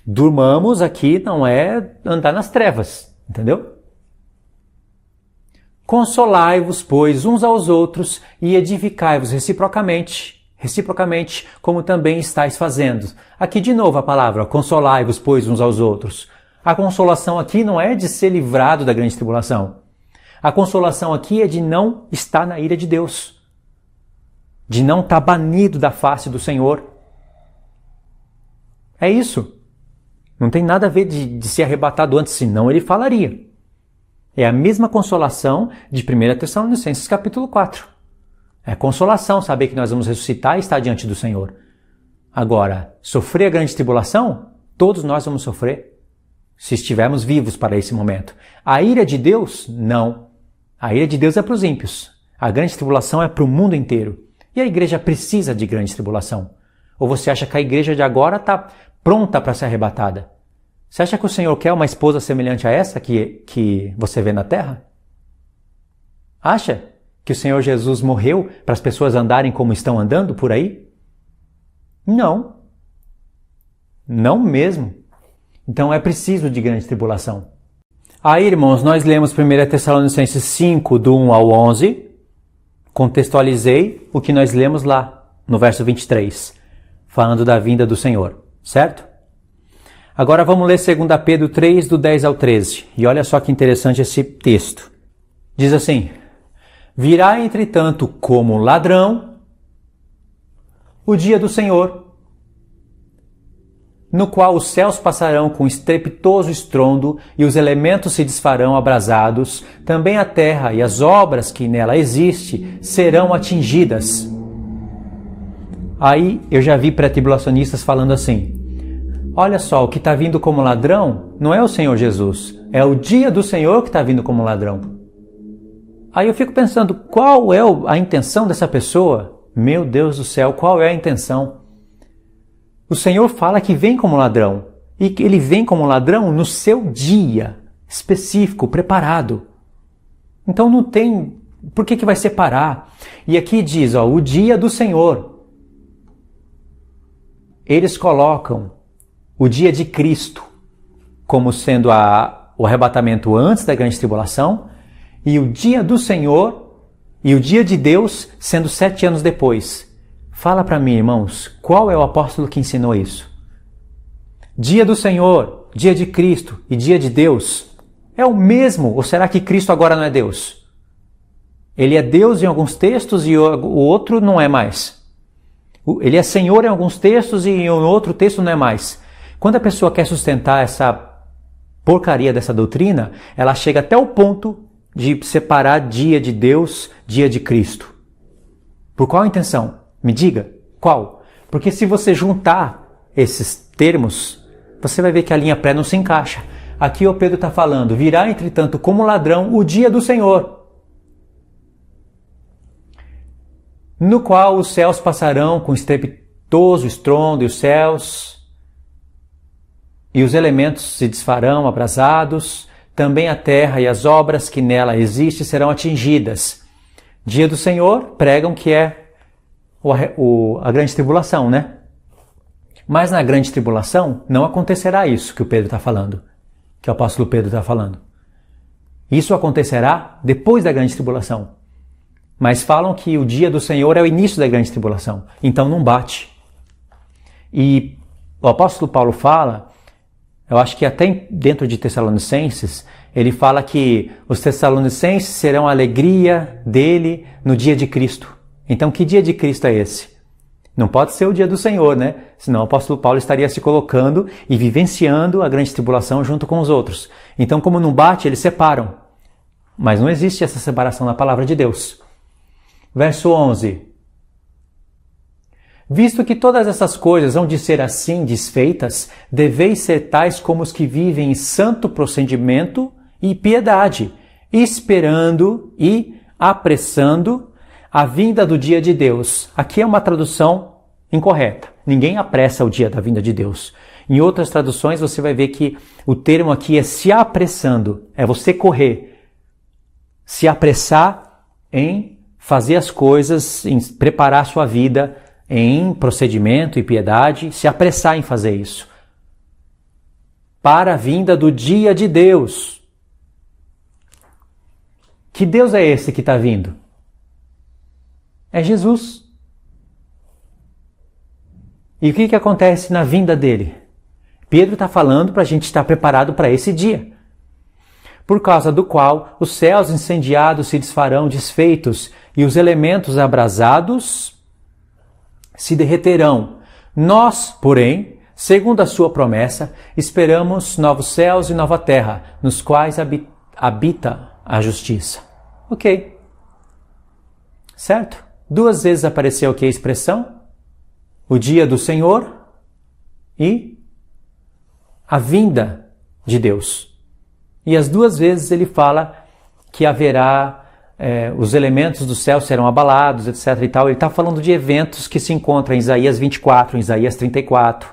[SPEAKER 1] Durmamos aqui não é andar nas trevas, entendeu? Consolai-vos, pois, uns aos outros e edificai-vos reciprocamente, como também estáis fazendo. Aqui de novo a palavra, consolai-vos, pois, uns aos outros. A consolação aqui não é de ser livrado da grande tribulação. A consolação aqui é de não estar na ira de Deus, de não estar banido da face do Senhor. É isso. Não tem nada a ver de ser arrebatado antes, senão ele falaria. É a mesma consolação de 1 Tessalonicenses capítulo 4. É consolação saber que nós vamos ressuscitar e estar diante do Senhor. Agora, sofrer a grande tribulação, todos nós vamos sofrer, se estivermos vivos para esse momento. A ira de Deus, não. A ira de Deus é para os ímpios. A grande tribulação é para o mundo inteiro. E a igreja precisa de grande tribulação. Ou você acha que a igreja de agora está pronta para ser arrebatada? Você acha que o Senhor quer uma esposa semelhante a essa que você vê na terra? Acha que o Senhor Jesus morreu para as pessoas andarem como estão andando por aí? Não. Não mesmo. Então é preciso de grande tribulação. Aí, irmãos, nós lemos 1 Tessalonicenses 5, do 1 ao 11. Contextualizei o que nós lemos lá, no verso 23, falando da vinda do Senhor, certo? Agora vamos ler 2 Pedro 3, do 10 ao 13. E olha só que interessante esse texto. Diz assim: virá, entretanto, como ladrão o dia do Senhor, no qual os céus passarão com estrepitoso estrondo e os elementos se desfarão abrasados, também a terra e as obras que nela existem serão atingidas. Aí eu já vi pré-tribulacionistas falando assim: olha só, o que está vindo como ladrão não é o Senhor Jesus, é o dia do Senhor que está vindo como ladrão. Aí eu fico pensando, qual é a intenção dessa pessoa? Meu Deus do céu, qual é a intenção? O Senhor fala que vem como ladrão, e que ele vem como ladrão no seu dia específico, preparado. Então não tem, por que vai separar? E aqui diz, o dia do Senhor. Eles colocam o dia de Cristo como sendo o arrebatamento antes da grande tribulação, e o dia do Senhor e o dia de Deus sendo 7 anos depois. Fala para mim, irmãos, qual é o apóstolo que ensinou isso? Dia do Senhor, dia de Cristo e dia de Deus é o mesmo? Ou será que Cristo agora não é Deus? Ele é Deus em alguns textos e o outro não é mais. Ele é Senhor em alguns textos e em outro texto não é mais. Quando a pessoa quer sustentar essa porcaria dessa doutrina, ela chega até o ponto de separar dia de Deus, dia de Cristo. Por qual intenção? Me diga, qual? Porque se você juntar esses termos, você vai ver que a linha pré não se encaixa. Aqui o Pedro está falando, virá entretanto como ladrão o dia do Senhor, no qual os céus passarão com estrepitoso estrondo, e os céus e os elementos se desfarão abrasados, também a terra e as obras que nela existem serão atingidas. Dia do Senhor, pregam que é a grande tribulação, né? Mas na grande tribulação não acontecerá isso que o Pedro está falando, que o apóstolo Pedro está falando. Isso acontecerá depois da grande tribulação. Mas falam que o dia do Senhor é o início da grande tribulação, então não bate. E o apóstolo Paulo fala, eu acho que até dentro de Tessalonicenses, ele fala que os tessalonicenses serão a alegria dele no dia de Cristo. Então, que dia de Cristo é esse? Não pode ser o dia do Senhor, né? Senão o apóstolo Paulo estaria se colocando e vivenciando a grande tribulação junto com os outros. Então, como não bate, eles separam. Mas não existe essa separação na palavra de Deus. Verso 11. Visto que todas essas coisas hão de ser assim desfeitas, deveis ser tais como os que vivem em santo procedimento e piedade, esperando e apressando a vinda do dia de Deus. Aqui é uma tradução incorreta. Ninguém apressa o dia da vinda de Deus. Em outras traduções você vai ver que o termo aqui é se apressando. É você correr. Se apressar em fazer as coisas, em preparar a sua vida em procedimento e piedade, se apressar em fazer isso. Para a vinda do dia de Deus. Que Deus é esse que está vindo? É Jesus. E o que acontece na vinda dele? Pedro está falando para a gente estar preparado para esse dia. Por causa do qual os céus incendiados se desfarão desfeitos e os elementos abrasados se derreterão. Nós, porém, segundo a sua promessa, esperamos novos céus e nova terra, nos quais habita a justiça. Ok. Certo? 2 vezes apareceu aqui a expressão, o dia do Senhor e a vinda de Deus. E as 2 vezes ele fala que haverá, os elementos do céu serão abalados, etc. e tal. Ele está falando de eventos que se encontram em Isaías 24, em Isaías 34,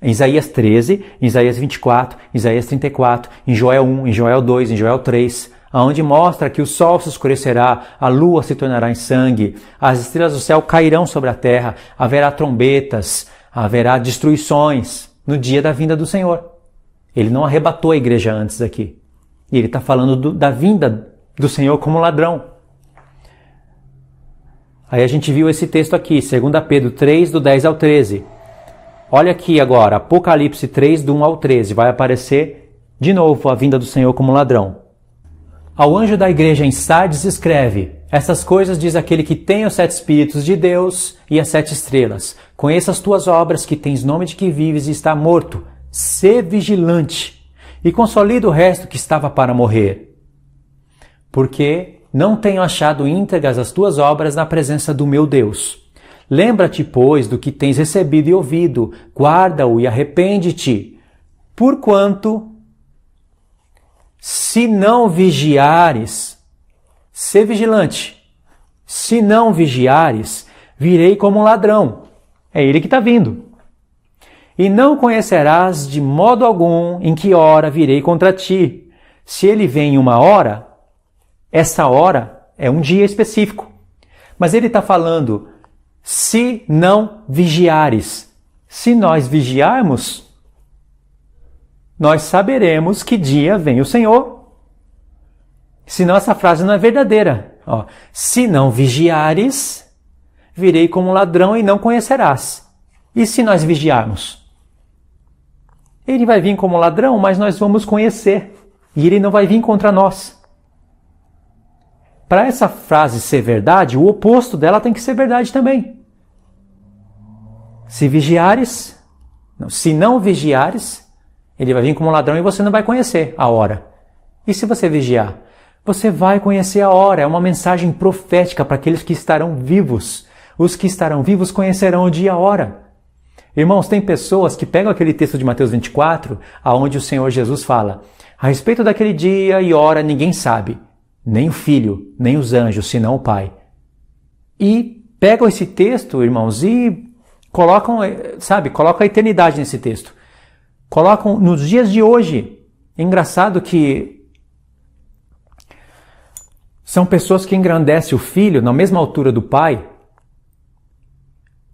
[SPEAKER 1] em Isaías 13, em Isaías 24, em Isaías 34, em Joel 1, em Joel 2, em Joel 3, onde mostra que o sol se escurecerá, a lua se tornará em sangue, as estrelas do céu cairão sobre a terra, haverá trombetas, haverá destruições no dia da vinda do Senhor. Ele não arrebatou a igreja antes aqui. E ele está falando da vinda do Senhor como ladrão. Aí a gente viu esse texto aqui, 2 Pedro 3, do 10 ao 13. Olha aqui agora, Apocalipse 3, do 1 ao 13. Vai aparecer de novo a vinda do Senhor como ladrão. Ao anjo da igreja em Sardes escreve: Essas coisas diz aquele que tem os 7 Espíritos de Deus e as 7 estrelas. Conheça as tuas obras, que tens nome de que vives e está morto. Sê vigilante e consolida o resto que estava para morrer. Porque não tenho achado íntegras as tuas obras na presença do meu Deus. Lembra-te, pois, do que tens recebido e ouvido, guarda-o e arrepende-te. Porquanto, se não vigiares, sê vigilante. Se não vigiares, virei como um ladrão. É ele que está vindo. E não conhecerás de modo algum em que hora virei contra ti. Se ele vem em uma hora, essa hora é um dia específico. Mas ele está falando, se não vigiares. Se nós vigiarmos, nós saberemos que dia vem o Senhor. Senão essa frase não é verdadeira. Ó, se não vigiares, virei como um ladrão e não conhecerás. E se nós vigiarmos? Ele vai vir como ladrão, mas nós vamos conhecer. E ele não vai vir contra nós. Para essa frase ser verdade, o oposto dela tem que ser verdade também. Se vigiares, não, se não vigiares, ele vai vir como um ladrão e você não vai conhecer a hora. E se você vigiar? Você vai conhecer a hora. É uma mensagem profética para aqueles que estarão vivos. Os que estarão vivos conhecerão o dia e a hora. Irmãos, tem pessoas que pegam aquele texto de Mateus 24, onde o Senhor Jesus fala, a respeito daquele dia e hora ninguém sabe, nem o Filho, nem os anjos, senão o Pai. E pegam esse texto, irmãos, e colocam a eternidade nesse texto. Colocam nos dias de hoje. É engraçado que são pessoas que engrandecem o Filho na mesma altura do Pai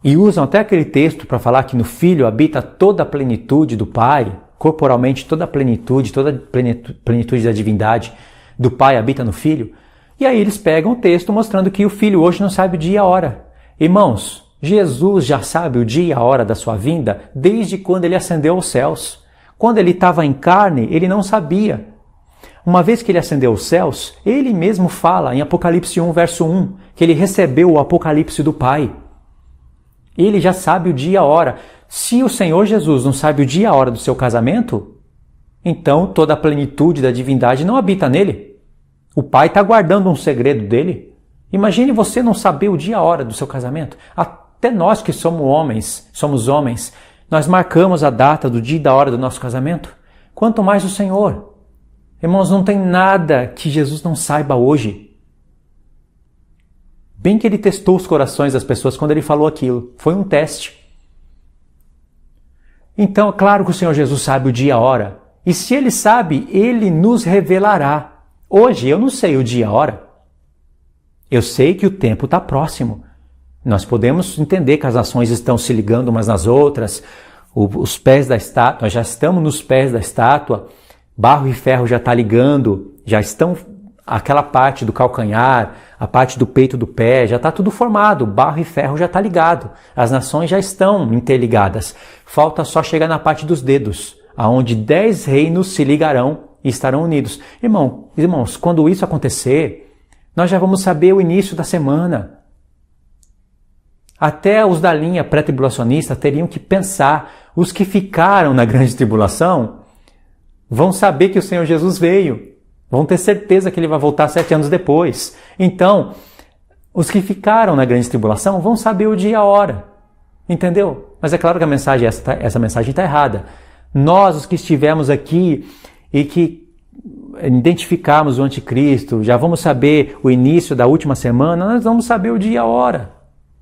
[SPEAKER 1] e usam até aquele texto para falar que no Filho habita toda a plenitude do Pai, corporalmente toda a plenitude da divindade do Pai habita no Filho. E aí eles pegam o texto mostrando que o Filho hoje não sabe o dia e a hora. Irmãos, Jesus já sabe o dia e a hora da sua vinda desde quando ele ascendeu aos céus. Quando ele estava em carne, ele não sabia. Uma vez que ele ascendeu aos céus, ele mesmo fala em Apocalipse 1, verso 1, que ele recebeu o Apocalipse do Pai. Ele já sabe o dia e a hora. Se o Senhor Jesus não sabe o dia e a hora do seu casamento, então toda a plenitude da divindade não habita nele. O Pai está guardando um segredo dele. Imagine você não saber o dia e a hora do seu casamento. Até nós que somos homens, nós marcamos a data do dia e da hora do nosso casamento. Quanto mais o Senhor. Irmãos, não tem nada que Jesus não saiba hoje. Bem que ele testou os corações das pessoas quando ele falou aquilo. Foi um teste. Então, é claro que o Senhor Jesus sabe o dia e a hora. E se ele sabe, ele nos revelará. Hoje eu não sei o dia e a hora. Eu sei que o tempo está próximo. Nós podemos entender que as nações estão se ligando umas nas outras. Os pés da estátua, nós já estamos nos pés da estátua. Barro e ferro já está ligando. Já estão aquela parte do calcanhar, a parte do peito do pé, já está tudo formado. Barro e ferro já está ligado. As nações já estão interligadas. Falta só chegar na parte dos dedos, aonde 10 reinos se ligarão e estarão unidos. Irmãos, quando isso acontecer, nós já vamos saber o início da semana. Até os da linha pré-tribulacionista teriam que pensar. Os que ficaram na grande tribulação vão saber que o Senhor Jesus veio. Vão ter certeza que ele vai voltar 7 anos depois. Então, os que ficaram na grande tribulação vão saber o dia e a hora. Entendeu? Mas é claro que essa mensagem está errada. Nós, os que estivemos aqui e que identificarmos o anticristo, já vamos saber o início da última semana, nós vamos saber o dia e a hora.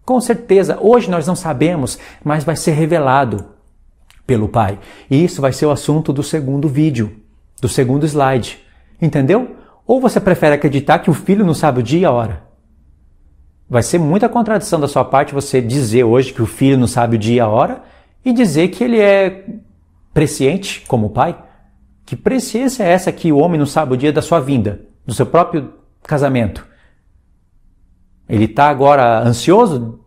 [SPEAKER 1] Com certeza. Hoje nós não sabemos, mas vai ser revelado pelo Pai. E isso vai ser o assunto do segundo vídeo, do segundo slide. Entendeu? Ou você prefere acreditar que o Filho não sabe o dia e a hora? Vai ser muita contradição da sua parte você dizer hoje que o Filho não sabe o dia e a hora e dizer que ele é presciente como o Pai. Que presciência é essa que o homem não sabe o dia da sua vinda, do seu próprio casamento? Ele está agora ansioso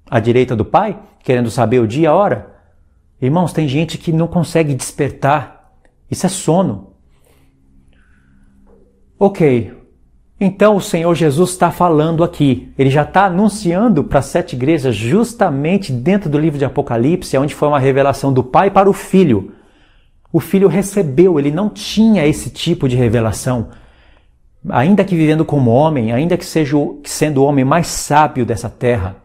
[SPEAKER 1] à direita do Pai, querendo saber o dia e a hora? Irmãos, tem gente que não consegue despertar. Isso é sono. Ok, Então o Senhor Jesus está falando aqui, ele já está anunciando para as 7 igrejas justamente dentro do livro de Apocalipse, onde foi uma revelação do Pai para o Filho. O Filho recebeu, ele não tinha esse tipo de revelação. Ainda que vivendo como homem, ainda que sendo o homem mais sábio dessa terra,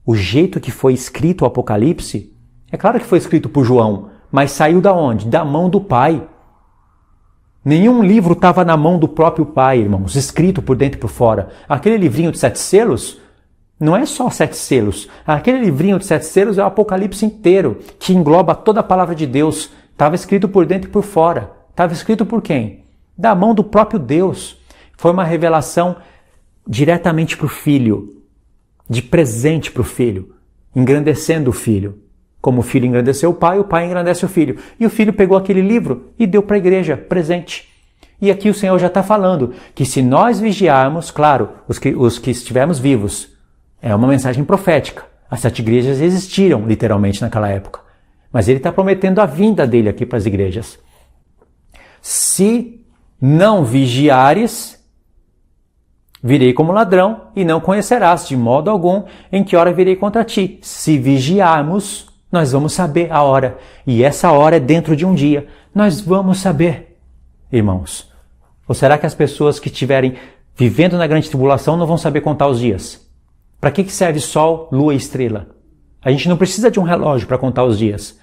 [SPEAKER 1] o jeito que foi escrito o Apocalipse, é claro que foi escrito por João, mas saiu da onde? Da mão do Pai. Nenhum livro estava na mão do próprio Pai, irmãos, escrito por dentro e por fora. Aquele livrinho de 7 selos, não é só 7 selos. Aquele livrinho de 7 selos é o Apocalipse inteiro, que engloba toda a palavra de Deus. Estava escrito por dentro e por fora. Estava escrito por quem? Da mão do próprio Deus. Foi uma revelação diretamente para o Filho, de presente para o Filho, engrandecendo o Filho. Como o Filho engrandeceu o Pai engrandece o Filho. E o Filho pegou aquele livro e deu para a igreja, presente. E aqui o Senhor já está falando que se nós vigiarmos, claro, os que estivermos vivos, é uma mensagem profética. As 7 igrejas existiram literalmente naquela época. Mas ele está prometendo a vinda dele aqui para as igrejas. Se não vigiares, virei como ladrão e não conhecerás de modo algum em que hora virei contra ti. Se vigiarmos, nós vamos saber a hora. E essa hora é dentro de um dia. Nós vamos saber, irmãos. Ou será que as pessoas que estiverem vivendo na grande tribulação não vão saber contar os dias? Para que serve sol, lua e estrela? A gente não precisa de um relógio para contar os dias.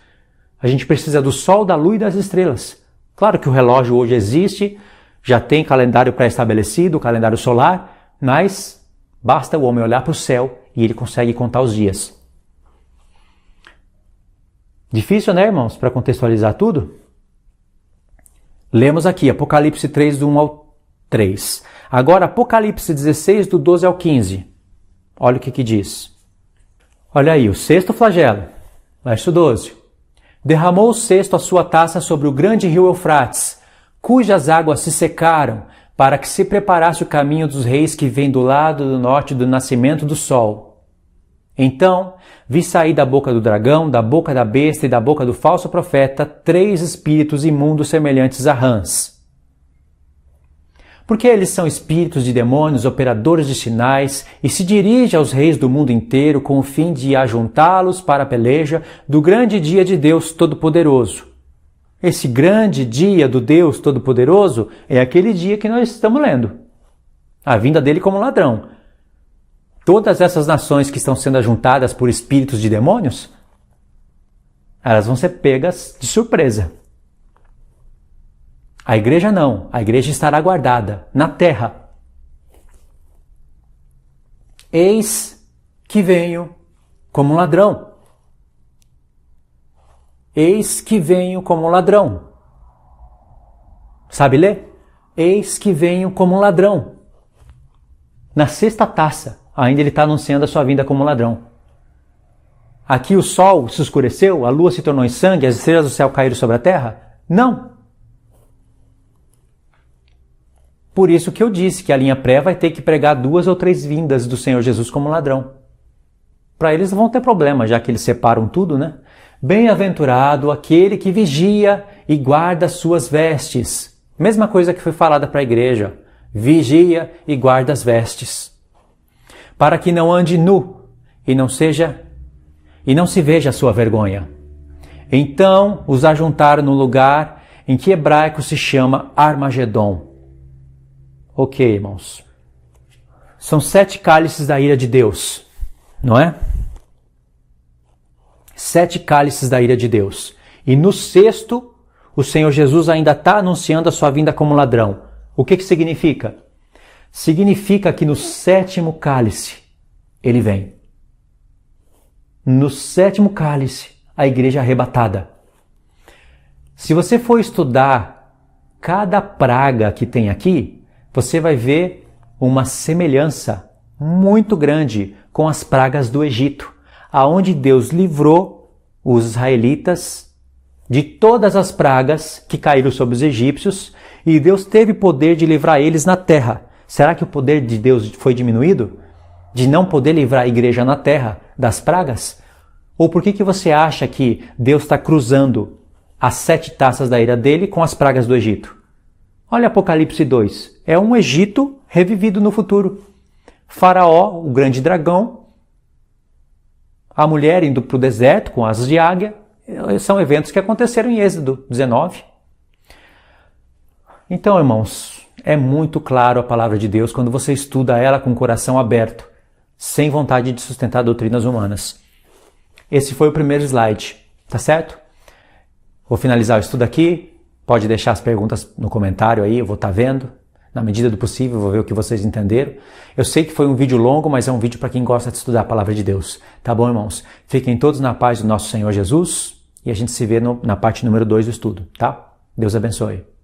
[SPEAKER 1] A gente precisa do sol, da lua e das estrelas. Claro que o relógio hoje existe, já tem calendário pré-estabelecido, calendário solar, mas basta o homem olhar para o céu e ele consegue contar os dias. Difícil, né, irmãos, para contextualizar tudo? Lemos aqui Apocalipse 3, do 1 ao 3. Agora, Apocalipse 16, do 12 ao 15. Olha o que diz. Olha aí, o 6º flagelo, verso 12. Derramou o 6º a sua taça sobre o grande rio Eufrates, cujas águas se secaram, para que se preparasse o caminho dos reis que vem do lado do norte do nascimento do sol. Então vi sair da boca do dragão, da boca da besta e da boca do falso profeta 3 espíritos imundos semelhantes a rãs. Porque eles são espíritos de demônios, operadores de sinais, e se dirigem aos reis do mundo inteiro com o fim de ajuntá-los para a peleja do grande dia de Deus Todo-Poderoso. Esse grande dia do Deus Todo-Poderoso é aquele dia que nós estamos lendo. A vinda dele como ladrão. Todas essas nações que estão sendo ajuntadas por espíritos de demônios, elas vão ser pegas de surpresa. A igreja não, a igreja estará guardada na terra. Eis que venho como ladrão. Eis que venho como ladrão. Sabe ler? Eis que venho como ladrão. Na 6ª taça, ainda ele está anunciando a sua vinda como ladrão. Aqui o sol se escureceu, a lua se tornou em sangue, as estrelas do céu caíram sobre a terra? Não. Por isso que eu disse que a linha pré vai ter que pregar 2 ou 3 vindas do Senhor Jesus como ladrão. Para eles não vão ter problema, já que eles separam tudo, né? Bem-aventurado aquele que vigia e guarda suas vestes. Mesma coisa que foi falada para a igreja. Vigia e guarda as vestes. Para que não ande nu e não se veja a sua vergonha. Então os ajuntaram no lugar em que hebraico se chama Armagedon. Ok, irmãos. São 7 cálices da ira de Deus, não é? 7 cálices da ira de Deus. E no 6º, o Senhor Jesus ainda está anunciando a sua vinda como ladrão. O que significa? Significa que no 7º cálice, ele vem. No 7º cálice, a igreja é arrebatada. Se você for estudar cada praga que tem aqui, você vai ver uma semelhança muito grande com as pragas do Egito, aonde Deus livrou os israelitas de todas as pragas que caíram sobre os egípcios, e Deus teve poder de livrar eles na terra. Será que o poder de Deus foi diminuído? De não poder livrar a igreja na terra das pragas? Ou por que você acha que Deus está cruzando as 7 taças da ira dele com as pragas do Egito? Olha Apocalipse 2. É um Egito revivido no futuro. Faraó, o grande dragão, a mulher indo para o deserto com asas de águia, são eventos que aconteceram em Êxodo 19. Então, irmãos, é muito claro a palavra de Deus quando você estuda ela com o coração aberto, sem vontade de sustentar doutrinas humanas. Esse foi o primeiro slide, tá certo? Vou finalizar o estudo aqui, pode deixar as perguntas no comentário aí, eu vou estar vendo. Na medida do possível, vou ver o que vocês entenderam. Eu sei que foi um vídeo longo, mas é um vídeo para quem gosta de estudar a palavra de Deus. Tá bom, irmãos? Fiquem todos na paz do nosso Senhor Jesus e a gente se vê na parte número 2 do estudo, tá? Deus abençoe.